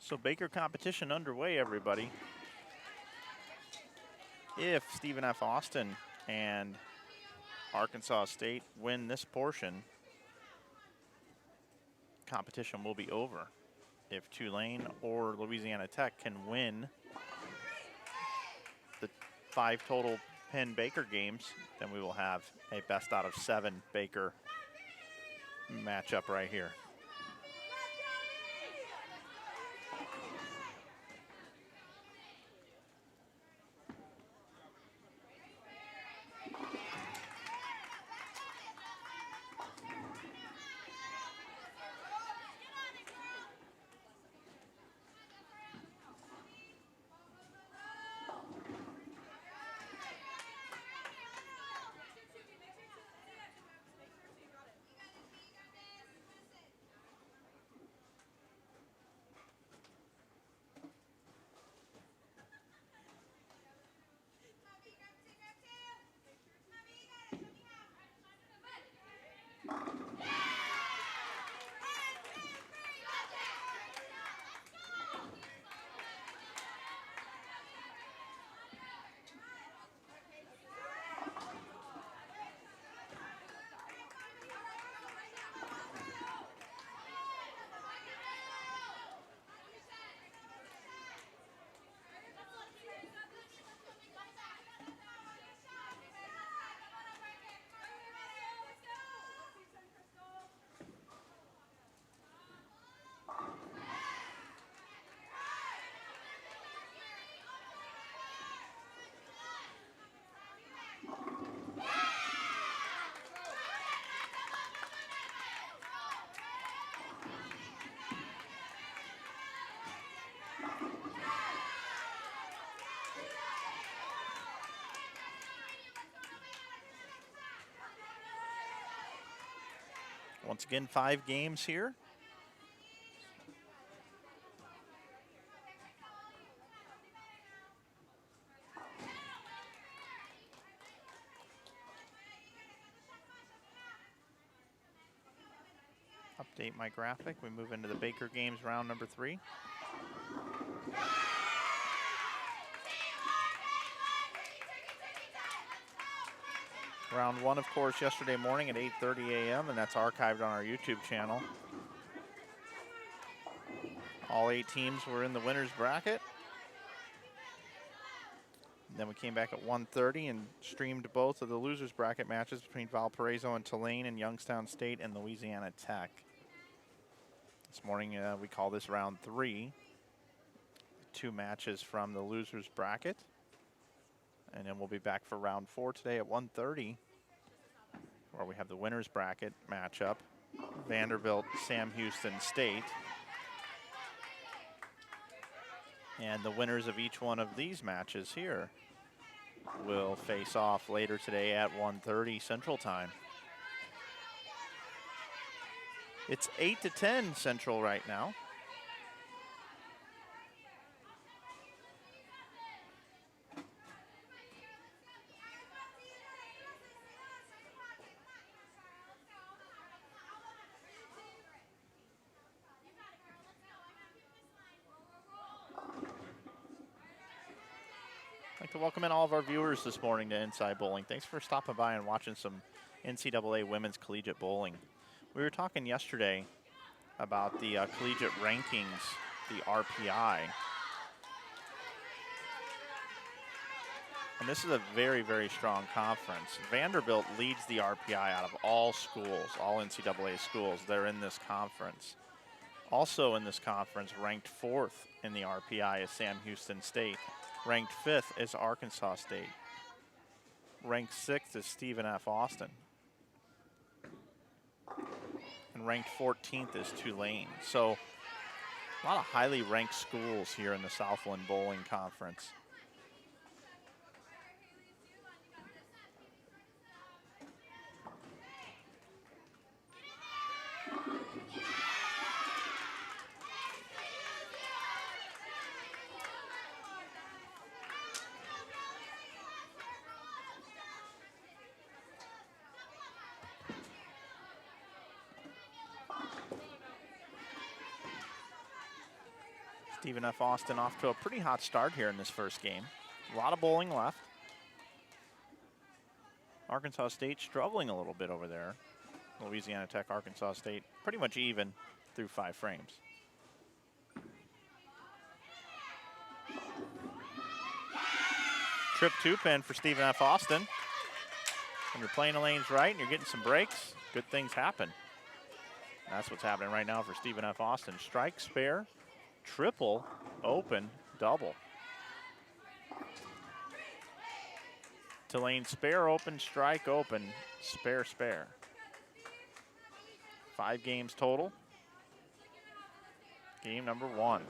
So Baker competition underway, everybody. If Stephen F. Austin and Arkansas State win this portion, competition will be over. If Tulane or Louisiana Tech can win the 5 total Penn Baker games, then we will have a best out of 7 Baker matchup right here. Once again, 5 games here. Update my graphic. We move into the Baker games round number 3. Round 1, of course, yesterday morning at 8:30 a.m., and that's archived on our YouTube channel. All 8 teams were in the winner's bracket. And then we came back at 1:30 and streamed both of the loser's bracket matches between Valparaiso and Tulane and Youngstown State and Louisiana Tech. This morning we call this round 3. 2 matches from the loser's bracket. And then we'll be back for round 4 today at 1:30, where we have the winner's bracket matchup, Vanderbilt, Sam Houston State. And the winners of each one of these matches here will face off later today at 1:30 Central Time. It's 8-10 Central right now. I'd like to welcome in all of our viewers this morning to Inside Bowling. Thanks for stopping by and watching some NCAA Women's Collegiate Bowling. We were talking yesterday about the collegiate rankings, the RPI. And this is a very, very strong conference. Vanderbilt leads the RPI out of all schools, all NCAA schools. They're in this conference. Also in this conference, ranked 4th in the RPI is Sam Houston State. Ranked 5th is Arkansas State. Ranked 6th is Stephen F. Austin. And ranked 14th is Tulane. So a lot of highly ranked schools here in the Southland Bowling Conference. Stephen F. Austin off to a pretty hot start here in this first game. A lot of bowling left. Arkansas State struggling a little bit over there. Louisiana Tech, Arkansas State pretty much even through 5 frames. Trip 2-pin for Stephen F. Austin. When you're playing the lanes right and you're getting some breaks, good things happen. That's what's happening right now for Stephen F. Austin. Strike, spare, triple, open, double. Tulane spare, open, strike, open, spare, spare. 5 games total. Game number 1.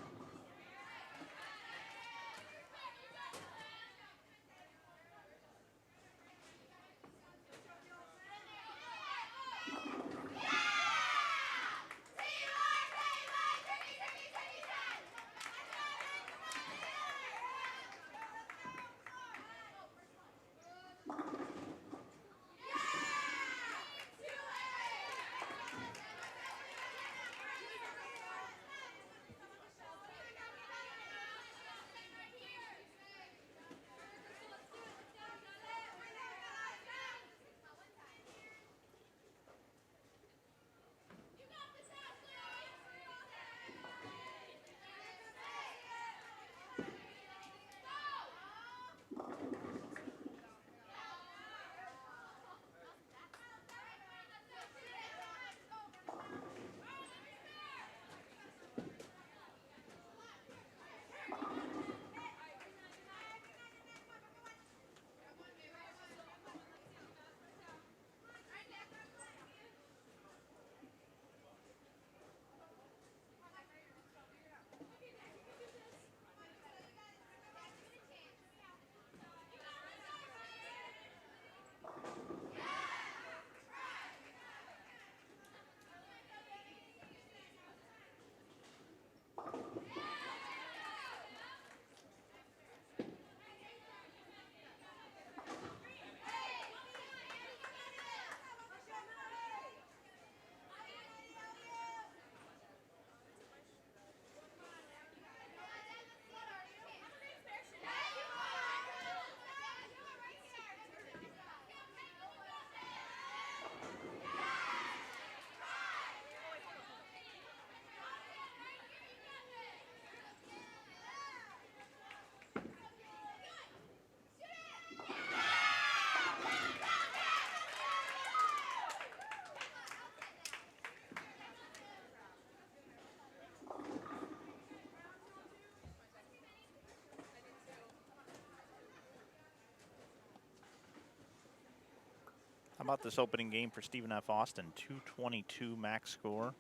about this opening game for Stephen F. Austin? 222 max score.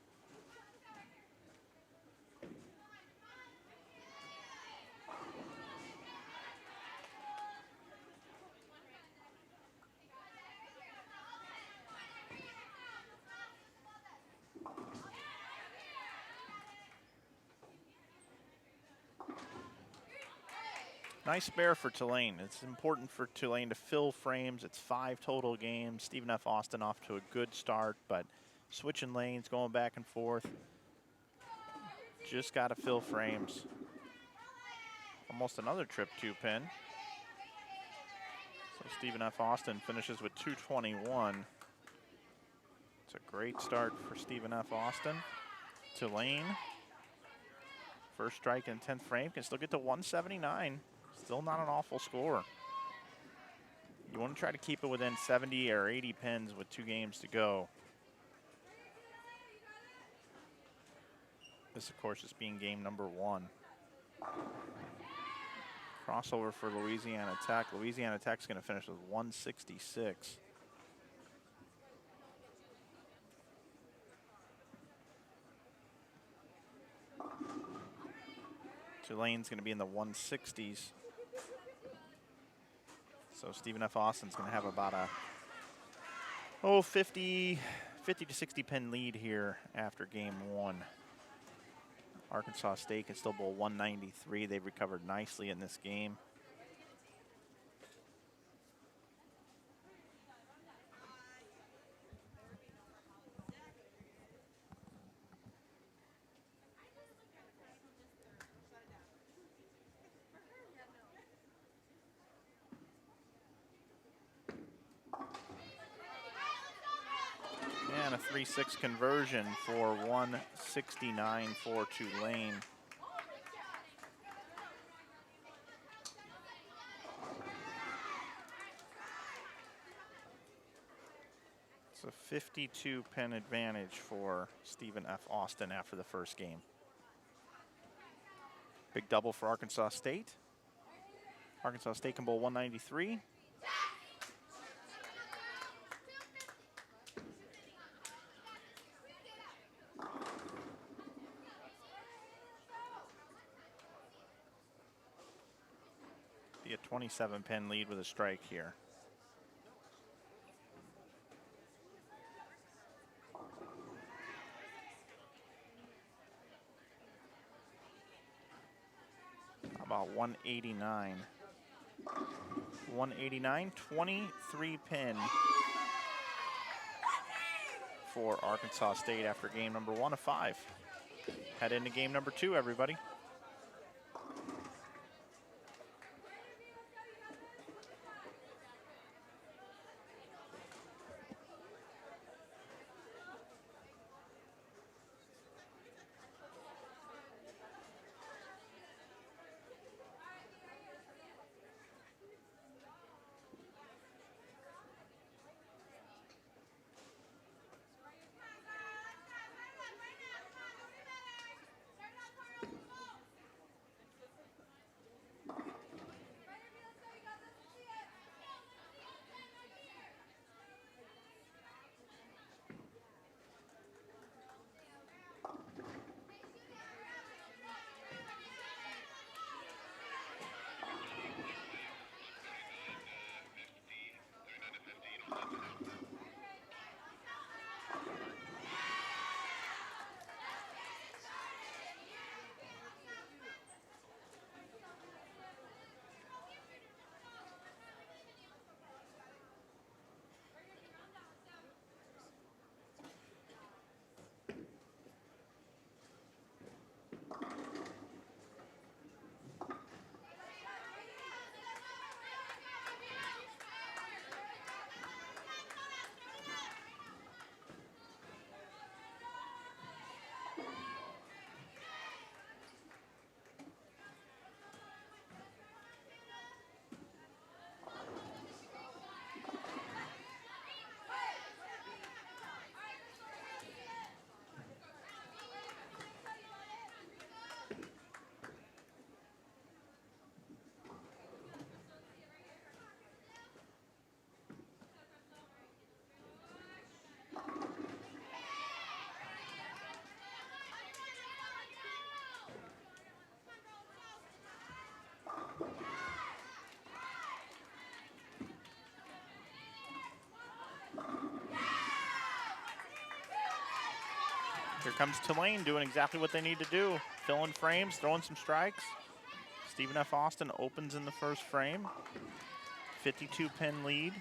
Nice spare for Tulane. It's important for Tulane to fill frames. It's 5 total games. Stephen F. Austin off to a good start, but switching lanes, going back and forth. Just got to fill frames. Almost another trip 2-pin. So Stephen F. Austin finishes with 221. It's a great start for Stephen F. Austin. Tulane, first strike in 10th frame, can still get to 179. Still not an awful score. You want to try to keep it within 70 or 80 pins with 2 games to go. This, of course, is being game number 1. Crossover for Louisiana Tech. Louisiana Tech's going to finish with 166. Tulane's going to be in the 160s. So Stephen F. Austin's going to have about a 50 to 60 pin lead here after game 1. Arkansas State can still bowl 193. They've recovered nicely in this game. And a 3-6 conversion for 169 for Tulane. It's a 52 pin advantage for Stephen F. Austin after the first game. Big double for Arkansas State. Arkansas State can bowl 193. Be a 27 pin lead with a strike here. How about 189? 189, 23 pin for Arkansas State after game number 1 of 5. Head into game number 2, everybody. Here comes Tulane doing exactly what they need to do. Filling frames, throwing some strikes. Stephen F. Austin opens in the first frame. 52-pin lead.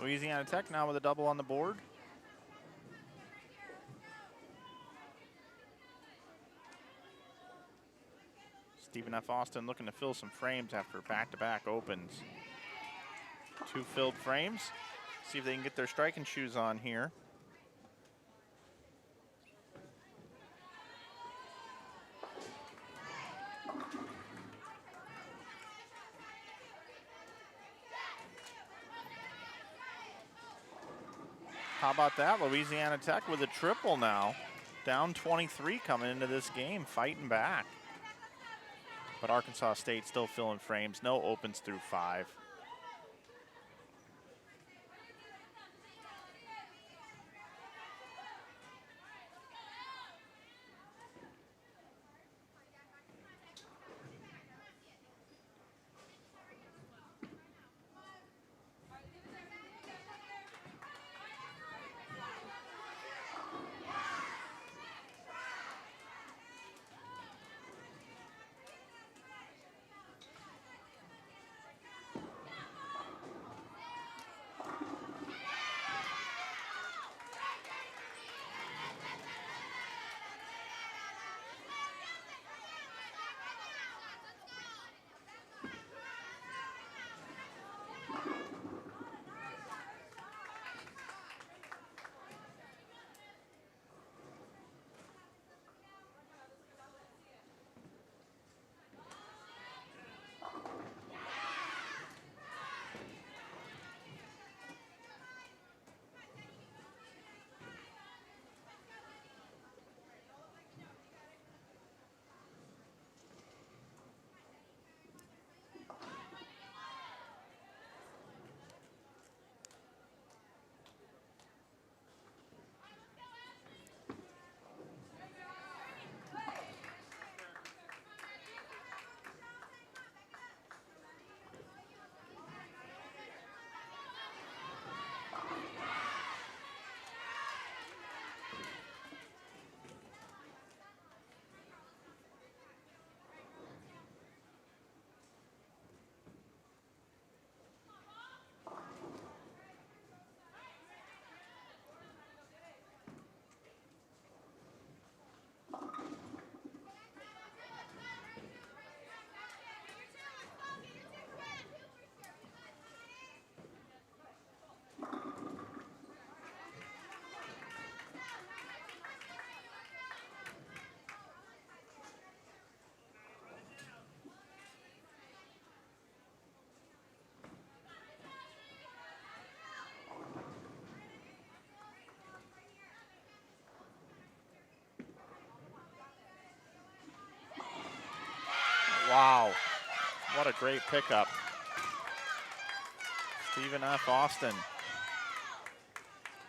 Louisiana Tech now with a double on the board. Stephen F. Austin looking to fill some frames after back-to-back opens. 2 filled frames. See if they can get their striking shoes on here. How about that? Louisiana Tech with a triple now. Down 23 coming into this game, fighting back. But Arkansas State still filling frames. No opens through 5. What a great pickup. Stephen F. Austin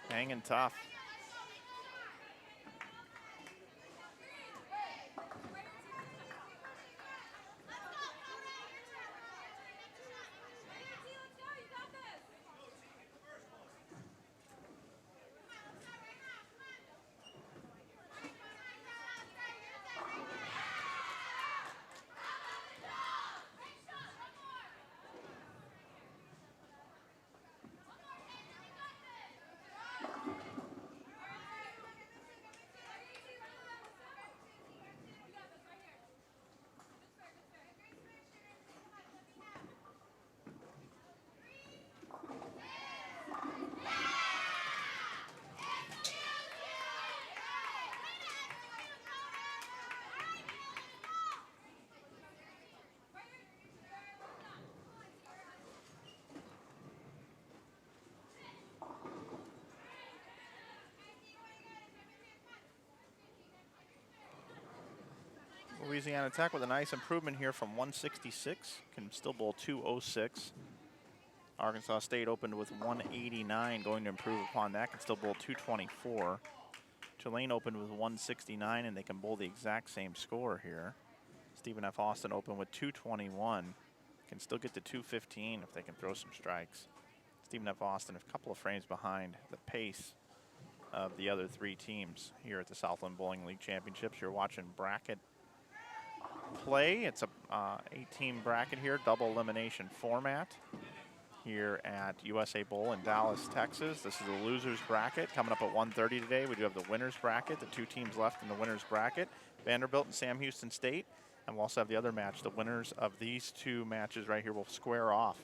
hanging tough. Louisiana Tech with a nice improvement here from 166, can still bowl 206. Arkansas State opened with 189, going to improve upon that, can still bowl 224. Tulane opened with 169, and they can bowl the exact same score here. Stephen F. Austin opened with 221, can still get to 215 if they can throw some strikes. Stephen F. Austin a couple of frames behind the pace of the other three teams here at the Southland Bowling League Championships. You're watching bracket play. It's a 8-team bracket here, double elimination format here at USA Bowl in Dallas, Texas. This is the losers bracket coming up at 1:30 today. We do have the winners bracket, the two teams left in the winners bracket, Vanderbilt and Sam Houston State. And we'll also have the other match. The winners of these two matches right here will square off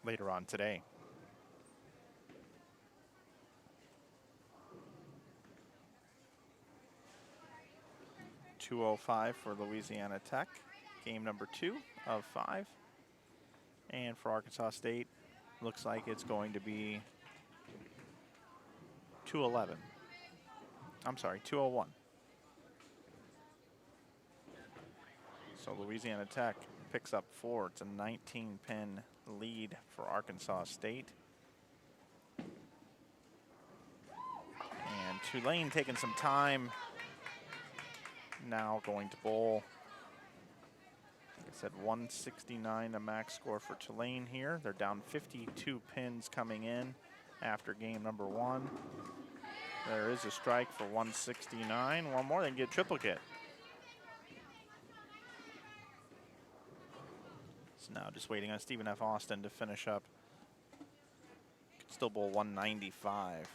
later on today. .205 for Louisiana Tech, game number 2 of 5. And for Arkansas State, looks like it's going to be 211. I'm sorry, 201. So Louisiana Tech picks up 4. It's a 19-pin lead for Arkansas State. And Tulane taking some time. Now going to bowl. Like I said, 169 the max score for Tulane here. They're down 52 pins coming in after game number 1. There is a strike for 169. One more, they can get triplicate. So now just waiting on Stephen F. Austin to finish up. Could still bowl 195.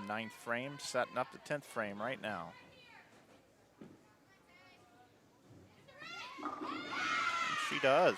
9th frame, setting up the 10th frame right now. And she does.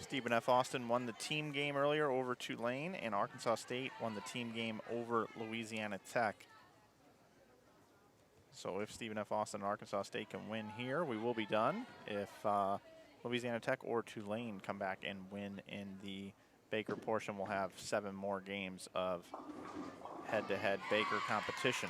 Stephen F. Austin won the team game earlier over Tulane, and Arkansas State won the team game over Louisiana Tech. So if Stephen F. Austin and Arkansas State can win here, we will be done. If Louisiana Tech or Tulane come back and win in the Baker portion, we'll have 7 more games of head-to-head Baker competition.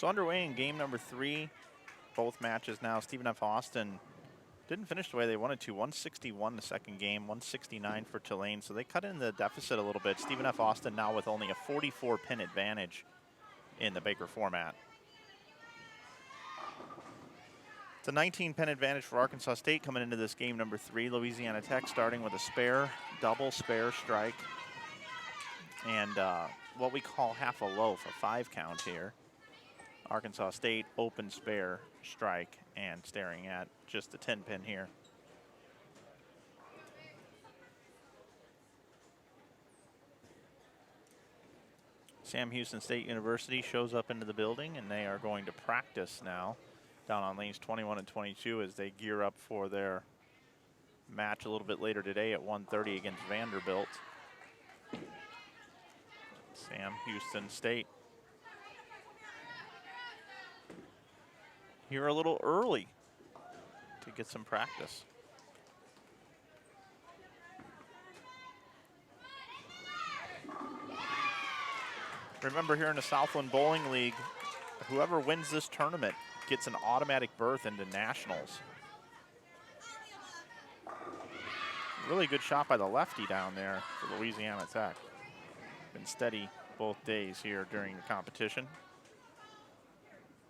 So underway in game number 3, both matches now. Stephen F. Austin didn't finish the way they wanted to. 161 the second game, 169 for Tulane. So they cut in the deficit a little bit. Stephen F. Austin now with only a 44-pin advantage in the Baker format. It's a 19-pin advantage for Arkansas State coming into this game number 3. Louisiana Tech starting with a spare, double spare strike. And what we call half a loaf, a 5 count here. Arkansas State open spare strike and staring at just the 10-pin here. Sam Houston State University shows up into the building, and they are going to practice now down on lanes 21 and 22 as they gear up for their match a little bit later today at 1:30 against Vanderbilt. Sam Houston State here a little early to get some practice. Remember, here in the Southland Bowling League, whoever wins this tournament gets an automatic berth into nationals. Really good shot by the lefty down there for Louisiana Tech. Been steady both days here during the competition.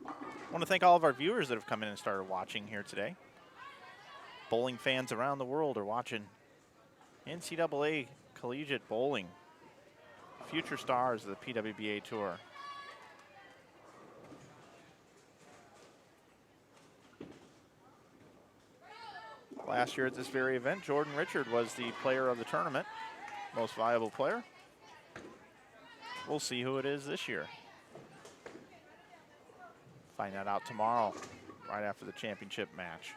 I want to thank all of our viewers that have come in and started watching here today. Bowling fans around the world are watching NCAA Collegiate Bowling. Future stars of the PWBA Tour. Last year at this very event, Jordan Richard was the player of the tournament, most valuable player. We'll see who it is this year. Find that out tomorrow, right after the championship match.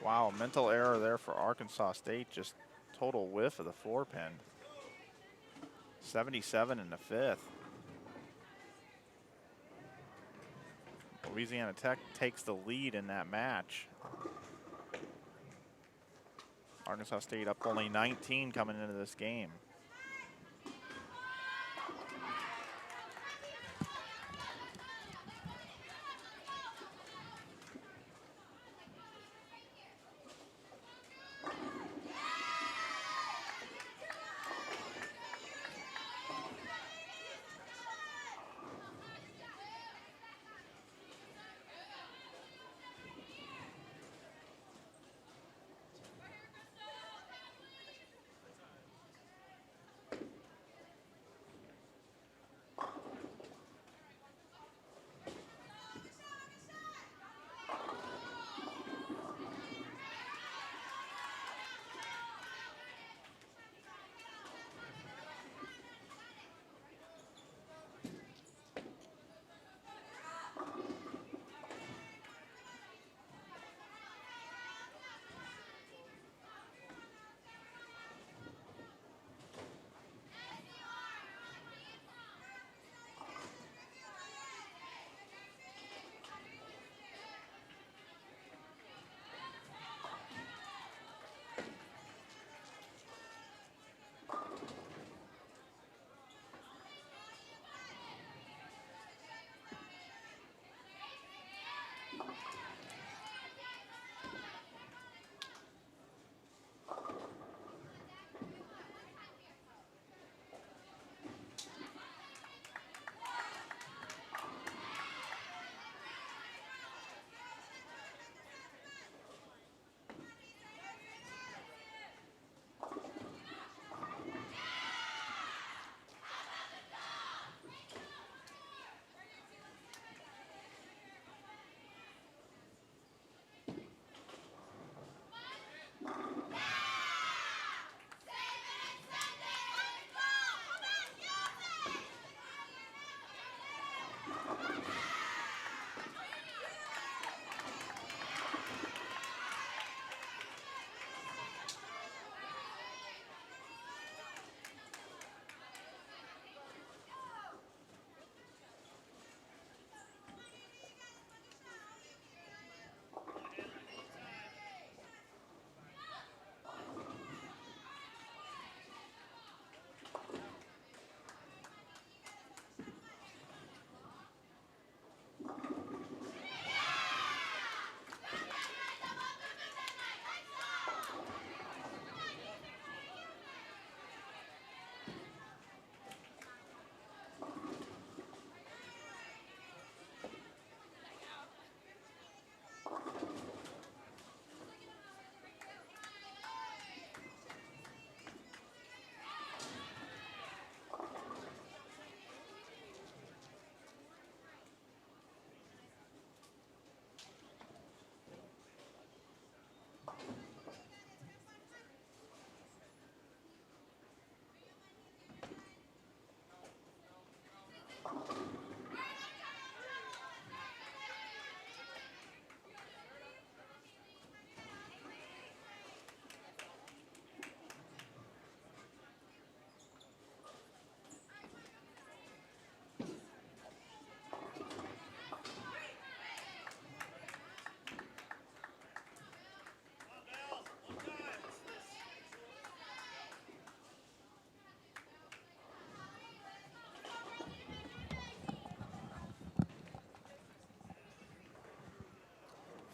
Wow, mental error there for Arkansas State. Just total whiff of the 4-pin. 77 in the 5th. Louisiana Tech takes the lead in that match. Arkansas State up only 19 coming into this game.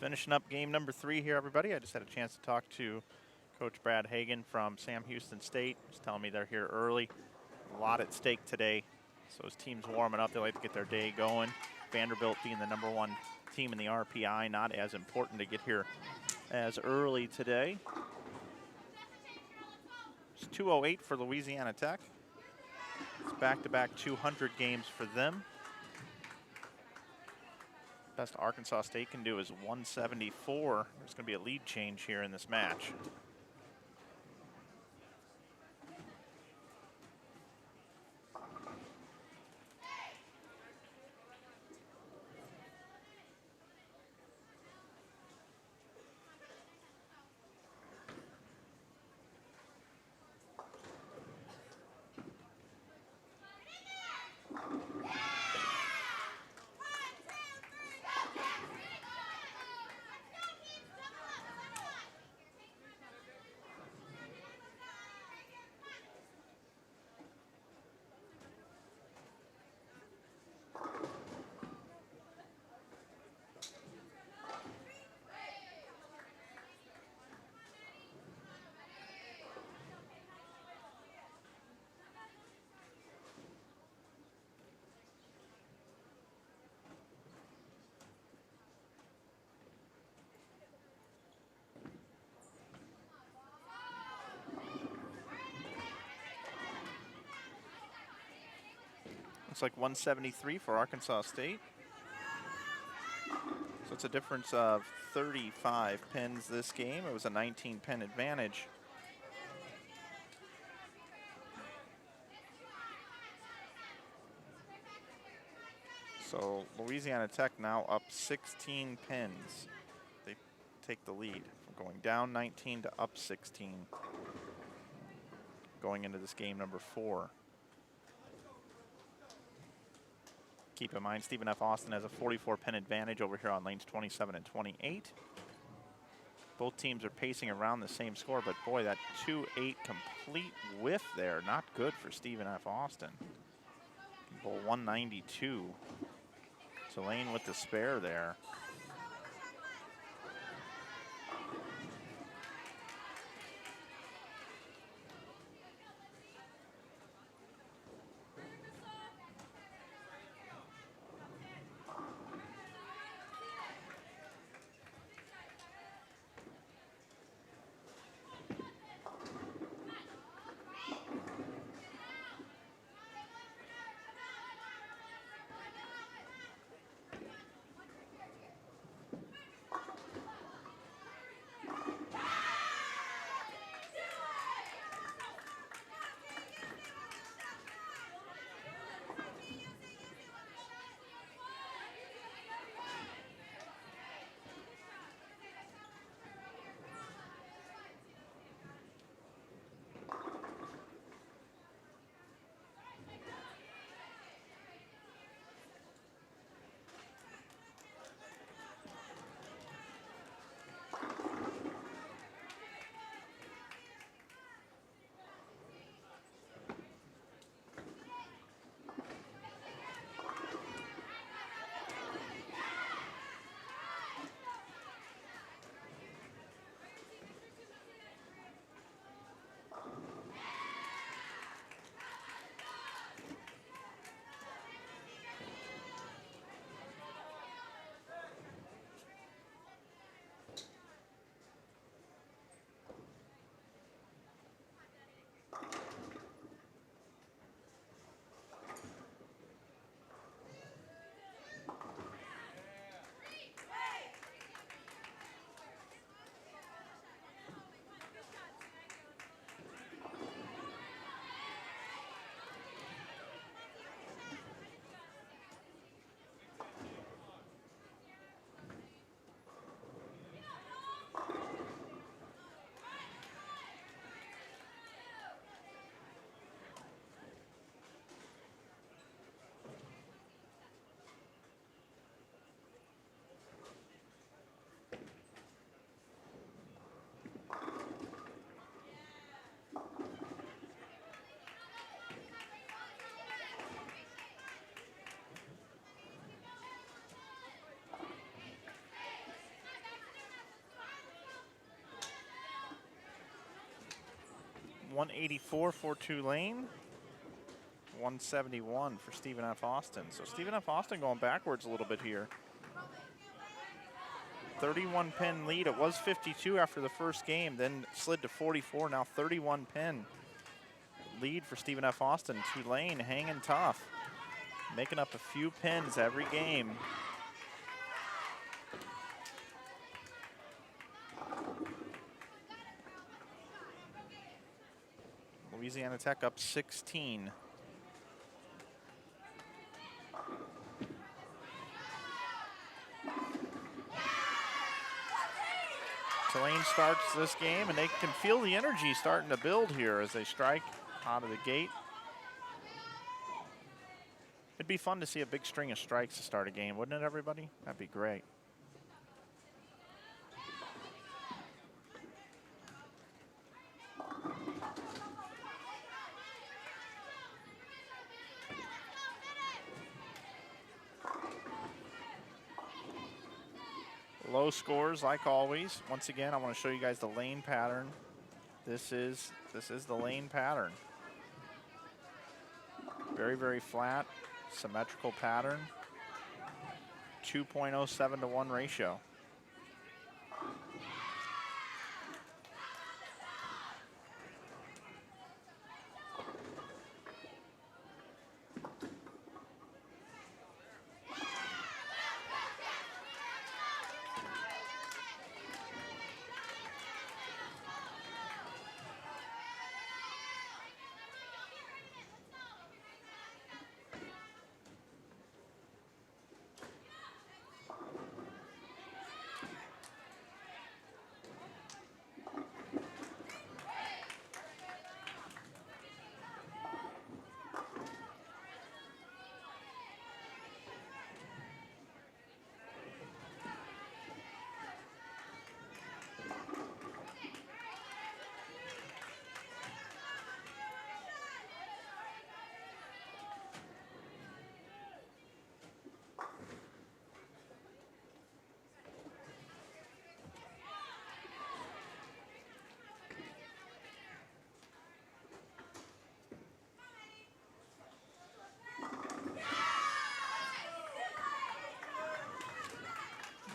Finishing up game number 3 here, everybody. I just had a chance to talk to Coach Brad Hagan from Sam Houston State. He's telling me they're here early. A lot at stake today. So his team's warming up. They like to get their day going. Vanderbilt being the #1 team in the RPI, not as important to get here as early today. It's 2:08 for Louisiana Tech. It's back-to-back 200 games for them. Best Arkansas State can do is 174. There's going to be a lead change here in this match. Looks like 173 for Arkansas State. So it's a difference of 35 pins this game. It was a 19-pin advantage. So Louisiana Tech now up 16 pins. They take the lead from going down 19 to up 16 going into this game number 4. Keep in mind, Stephen F. Austin has a 44-pin advantage over here on lanes 27 and 28. Both teams are pacing around the same score, but boy, that 2-8 complete whiff there, not good for Stephen F. Austin. Bowl 192. Tulane with the spare there. 184 for Tulane. 171 for Stephen F. Austin. So Stephen F. Austin going backwards a little bit here. 31 pin lead. It was 52 after the first game, then slid to 44. Now 31 pin lead for Stephen F. Austin. Tulane hanging tough, making up a few pins every game. Louisiana Tech up 16. Tulane starts this game, and they can feel the energy starting to build here as they strike out of the gate. It'd be fun to see a big string of strikes to start a game, wouldn't it, everybody? That'd be great. Low scores like always. Once again, I want to show you guys the lane pattern. This is the lane pattern. Very, very flat, symmetrical pattern. 2.07 to 1 ratio.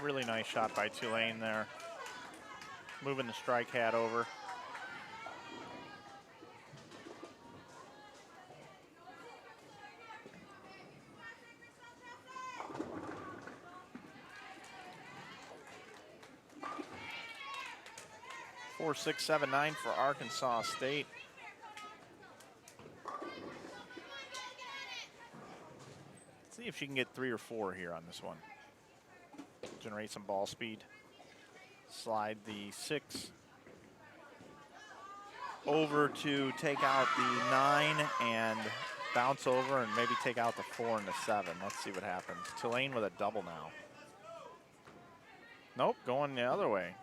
Really nice shot by Tulane there. Moving the strike hat over. Four, 6, 7, 9 for Arkansas State. Let's see if she can get 3 or 4 here on this one. Generate some ball speed. Slide the 6 over to take out the 9 and bounce over and maybe take out the 4 and the 7. Let's see what happens. Tulane with a double now. Nope, going the other way.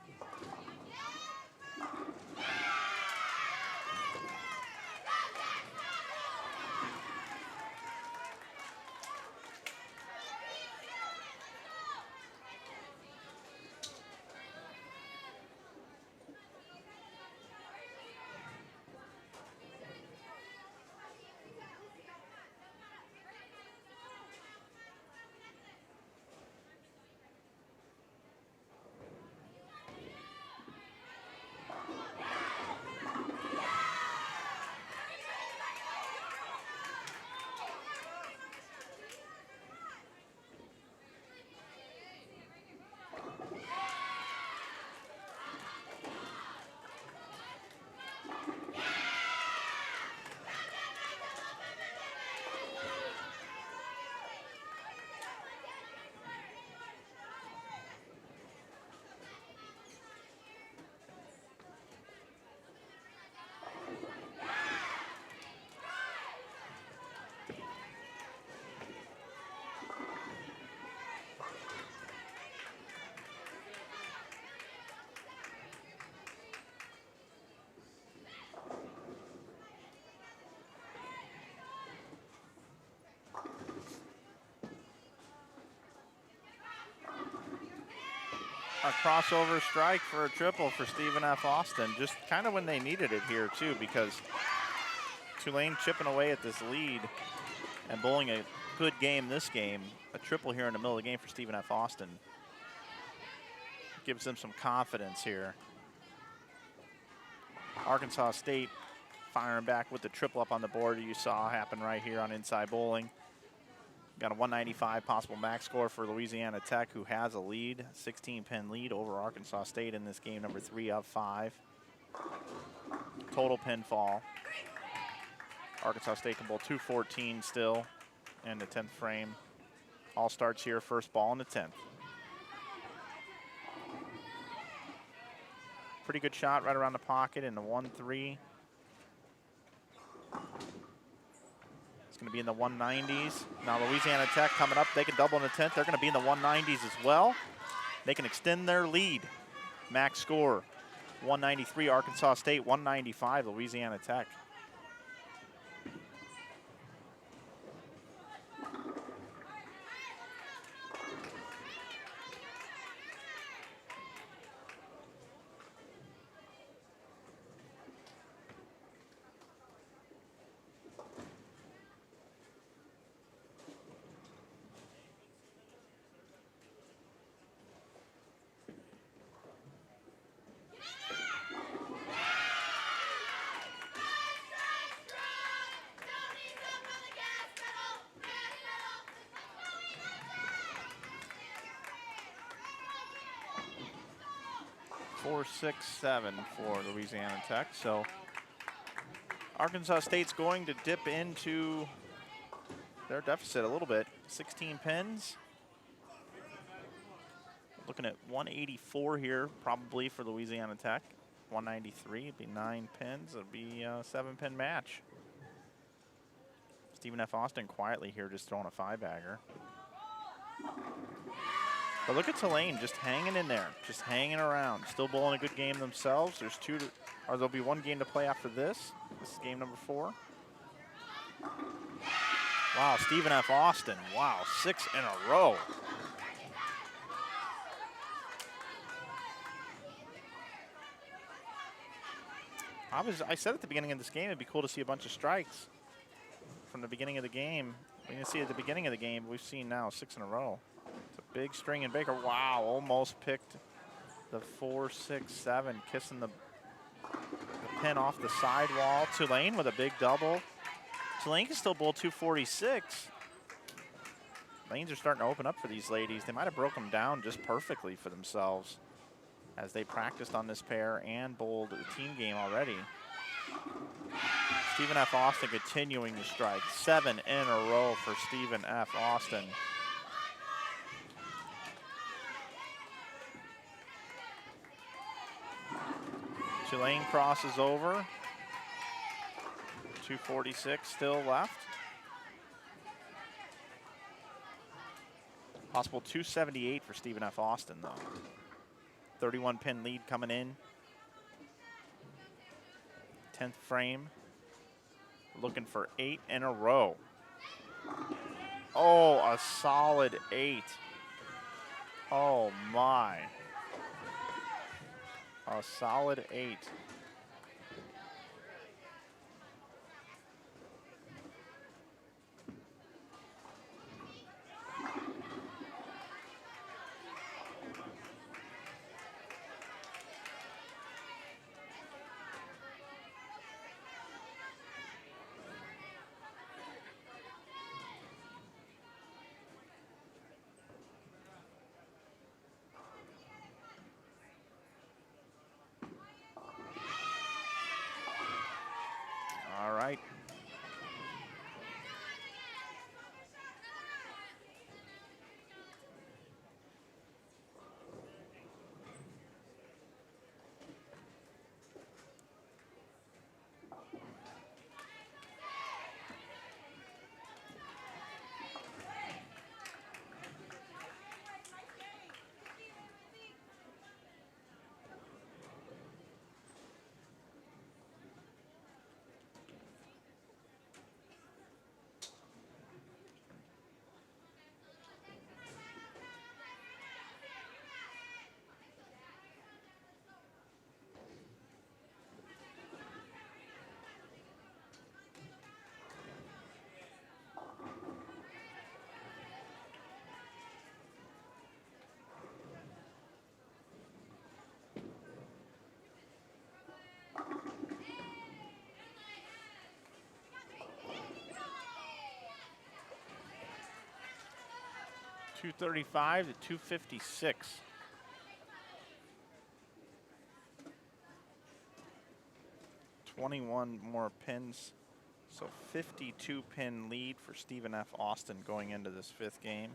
a crossover strike for a triple for Stephen F. Austin, just kind of when they needed it here too, because Tulane chipping away at this lead and bowling a good game this game. A triple here in the middle of the game for Stephen F. Austin gives them some confidence here. Arkansas State firing back with the triple up on the board you saw happen right here on Inside Bowling. Got a 195 possible max score for Louisiana Tech, who has a lead, 16-pin lead over Arkansas State in this game, number 3 of 5. Total pinfall. Arkansas State can bowl 214 still in the 10th frame. All starts here, first ball in the 10th. Pretty good shot right around the pocket in the 1-3. It's going to be in the 190s. Now Louisiana Tech coming up, they can double in the 10th. They're going to be in the 190s as well. They can extend their lead. Max score, 193 Arkansas State, 195 Louisiana Tech. Four, 6, 7 for Louisiana Tech. So Arkansas State's going to dip into their deficit a little bit. 16 pins. Looking at 184 here probably for Louisiana Tech. 193, it'd be 9 pins. It'd be a 7-pin match. Stephen F. Austin quietly here just throwing a 5-bagger. But look at Tulane just hanging in there, just hanging around. Still bowling a good game themselves. There'll be 1 game to play after this. This is game number 4. Wow, Stephen F. Austin, wow, 6 in a row. I said at the beginning of this game, it'd be cool to see a bunch of strikes from the beginning of the game. We didn't see it at the beginning of the game, but we've seen now 6 in a row. Big string and Baker, wow, almost picked the 4, 6, 7, kissing the pin off the sidewall. Tulane with a big double. Tulane can still bowl 246. Lanes are starting to open up for these ladies. They might have broken them down just perfectly for themselves as they practiced on this pair and bowled the team game already. Stephen F. Austin continuing to strike. 7 in a row for Stephen F. Austin. Tulane crosses over. 246 still left. Possible 278 for Stephen F. Austin, though. 31-pin lead coming in. 10th frame. Looking for 8 in a row. Oh, a solid 8. Oh, my. A solid 8. 235 to 256. $21 more pins. So 52 pin lead for Stephen F. Austin going into this 5th game.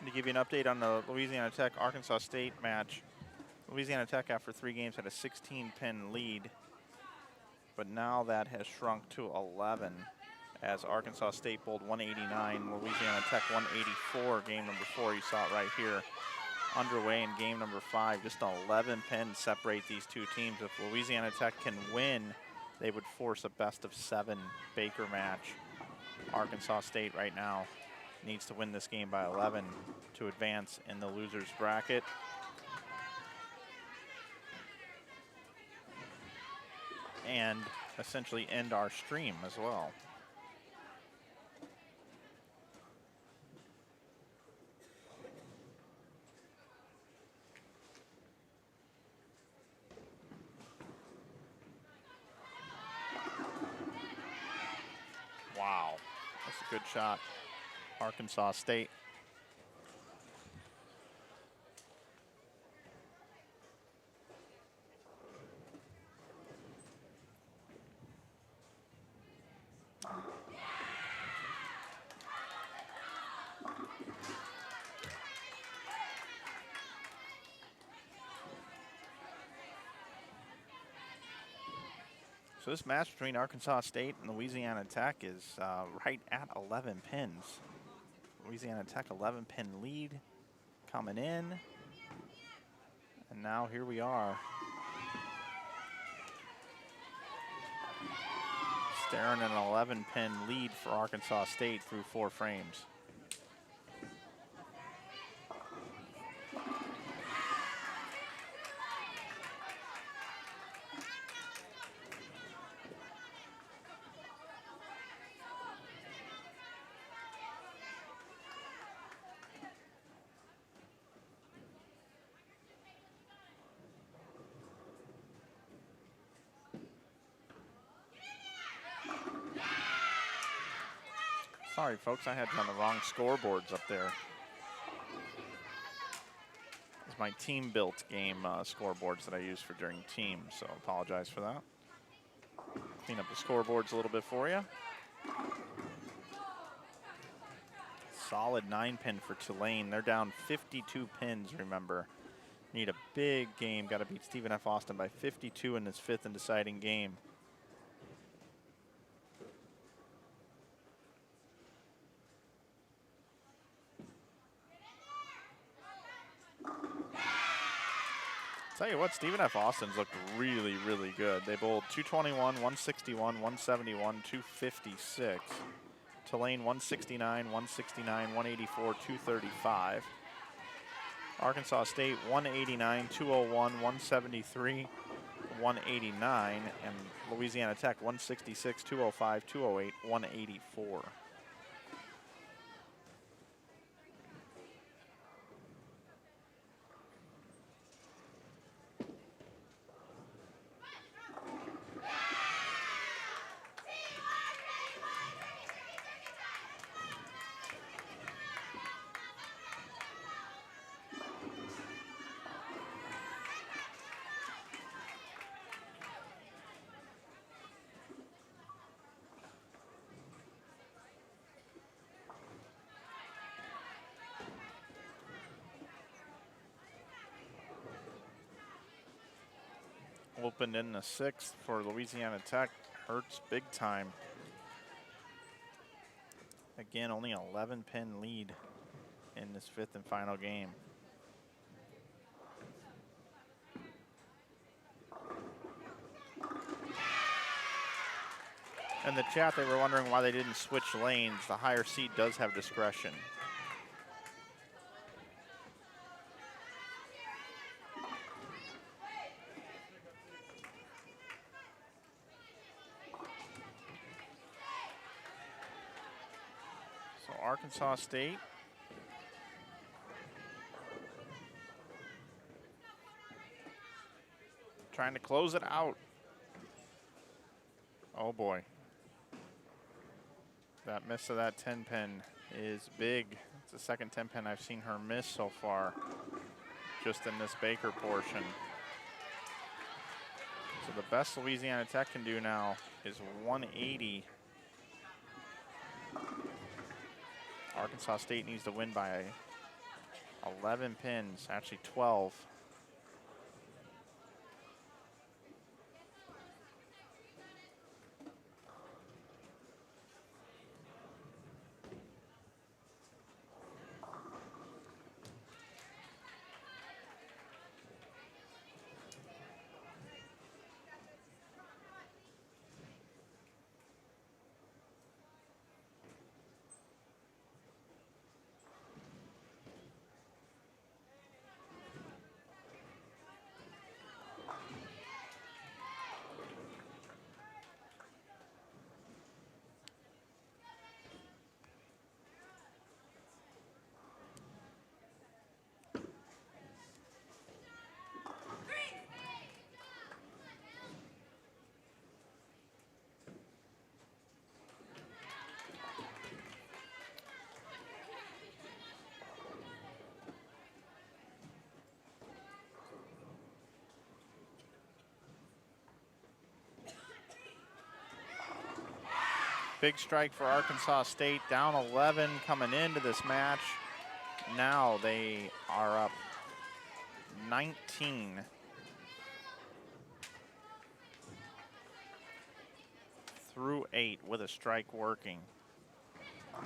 To give you an update on the Louisiana Tech Arkansas State match, Louisiana Tech after 3 games had a 16 pin lead, but now that has shrunk to 11 as Arkansas State bowled 189, Louisiana Tech 184, game number 4. You saw it right here. Underway in game number 5, just 11 pins separate these two teams. If Louisiana Tech can win, they would force a best of 7 Baker match. Arkansas State right now needs to win this game by 11 to advance in the losers bracket. And essentially end our stream as well. Wow, that's a good shot. Arkansas State. So this match between Arkansas State and Louisiana Tech is right at 11 pins. Louisiana Tech 11 pin lead coming in. And now here we are. Staring at an 11 pin lead for Arkansas State through 4 frames. Sorry, folks, I had on the wrong scoreboards up there. It's my team-built game scoreboards that I use for during team, so apologize for that. Clean up the scoreboards a little bit for you. Solid 9-pin for Tulane. They're down 52 pins, remember. Need a big game. Got to beat Stephen F. Austin by 52 in this 5th and deciding game. Tell you what, Stephen F. Austin's looked really, really good. They bowled 221, 161, 171, 256. Tulane 169, 169, 184, 235. Arkansas State 189, 201, 173, 189. And Louisiana Tech 166, 205, 208, 184. Opened in the 6th for Louisiana Tech. Hurts big time. Again, only 11-pin lead in this 5th and final game. In the chat, they were wondering why they didn't switch lanes. The higher seed does have discretion. So Arkansas State trying to close it out. Oh boy. That miss of that 10-pin is big. It's the second 10-pin I've seen her miss so far, just in this Baker portion. So the best Louisiana Tech can do now is 180. Arkansas State needs to win by 11 pins, actually 12. Big strike for Arkansas State, down 11 coming into this match. Now they are up 19. Through 8 with a strike working.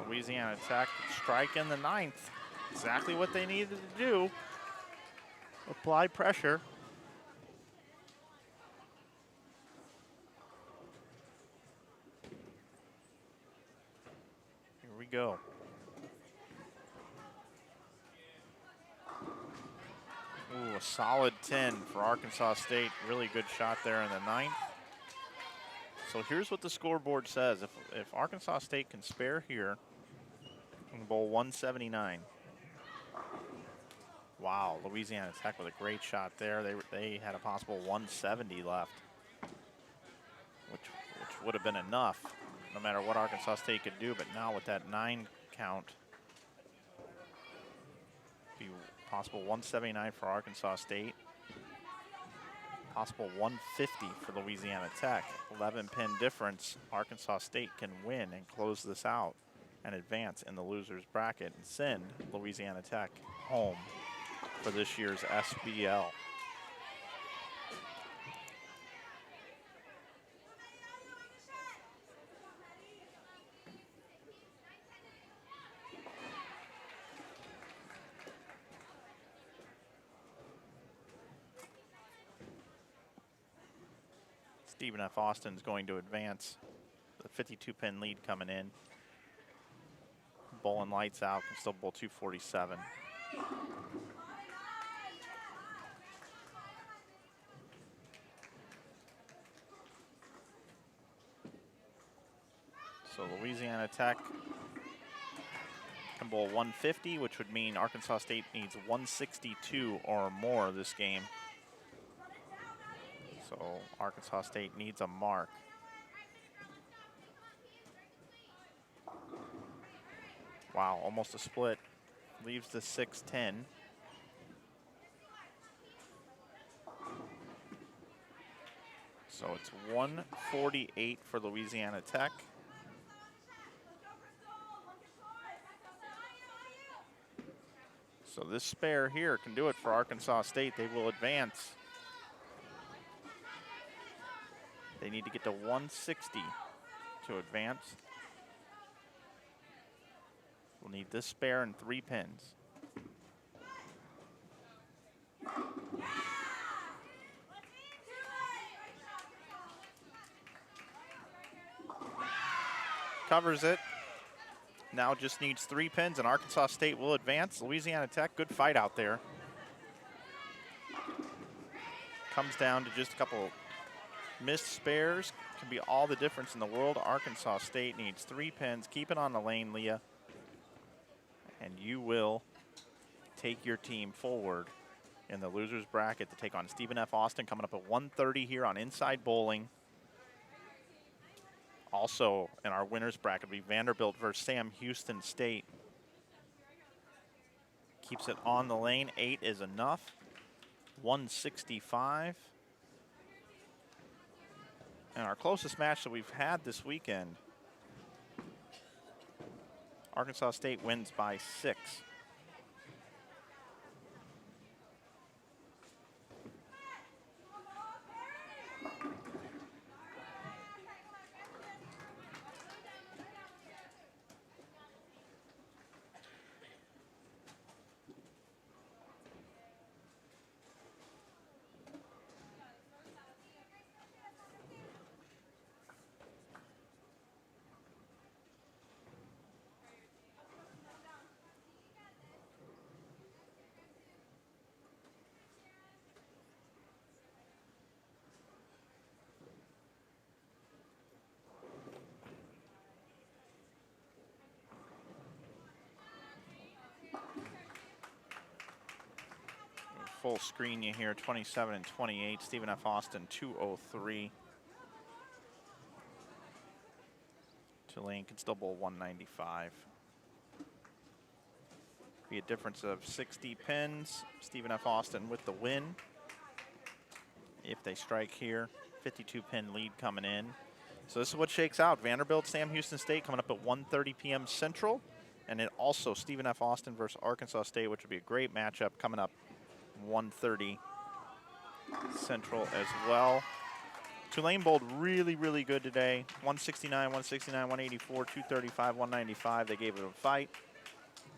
Louisiana Tech strike in the 9th. Exactly what they needed to do. Apply pressure. Here we go. Ooh, a solid 10 for Arkansas State. Really good shot there in the 9th. So here's what the scoreboard says. If Arkansas State can spare here, in bowl 179. Wow, Louisiana Tech with a great shot there. They had a possible 170 left, which would have been enough, no matter what Arkansas State could do. But now with that 9 count, be possible 179 for Arkansas State. Possible 150 for Louisiana Tech. 11-pin difference. Arkansas State can win and close this out and advance in the losers bracket and send Louisiana Tech home for this year's SBL. Stephen F. Austin's going to advance. The 52-pin lead coming in. Bowling lights out, can still bowl 247. So Louisiana Tech can bowl 150, which would mean Arkansas State needs 162 or more this game. So Arkansas State needs a mark. Wow, almost a split. Leaves the 6-10. So it's 148 for Louisiana Tech. So this spare here can do it for Arkansas State. They will advance. They need to get to 160 to advance. We'll need this spare and 3 pins. Covers it. Now just needs 3 pins, and Arkansas State will advance. Louisiana Tech, good fight out there. Comes down to just a couple missed spares. Can be all the difference in the world. Arkansas State needs 3 pins. Keep it on the lane, Leah. And you will take your team forward in the losers bracket to take on Stephen F. Austin, coming up at 1:30 here on Inside Bowling. Also in our winners bracket will be Vanderbilt versus Sam Houston State. Keeps it on the lane. 8 is enough. 165. And our closest match that we've had this weekend, Arkansas State wins by 6. Full screen you here, 27 and 28. Stephen F. Austin, 203. Tulane can still bowl 195. Be a difference of 60 pins. Stephen F. Austin with the win. If they strike here, 52 pin lead coming in. So this is what shakes out. Vanderbilt, Sam Houston State coming up at 1:30 p.m. Central. And then also Stephen F. Austin versus Arkansas State, which would be a great matchup coming up 1:30 Central as well. Tulane bowled really, really good today. 169, 169, 184, 235, 195. They gave it a fight.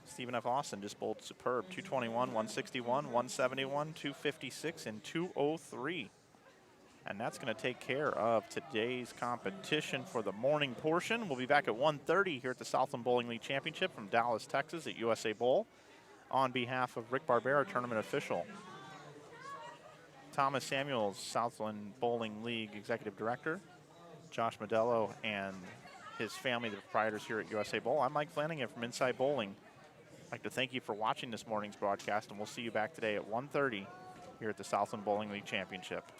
Stephen F. Austin just bowled superb. 221, 161, 171, 256, and 203. And that's going to take care of today's competition for the morning portion. We'll be back at 1:30 here at the Southland Bowling League Championship from Dallas, Texas at USA Bowl. On behalf of Rick Barbera, tournament official, Thomas Samuels, Southland Bowling League Executive Director, Josh Modello, and his family, the proprietors here at USA Bowl. I'm Mike Flanagan from Inside Bowling. I'd like to thank you for watching this morning's broadcast, and we'll see you back today at 1:30 here at the Southland Bowling League Championship.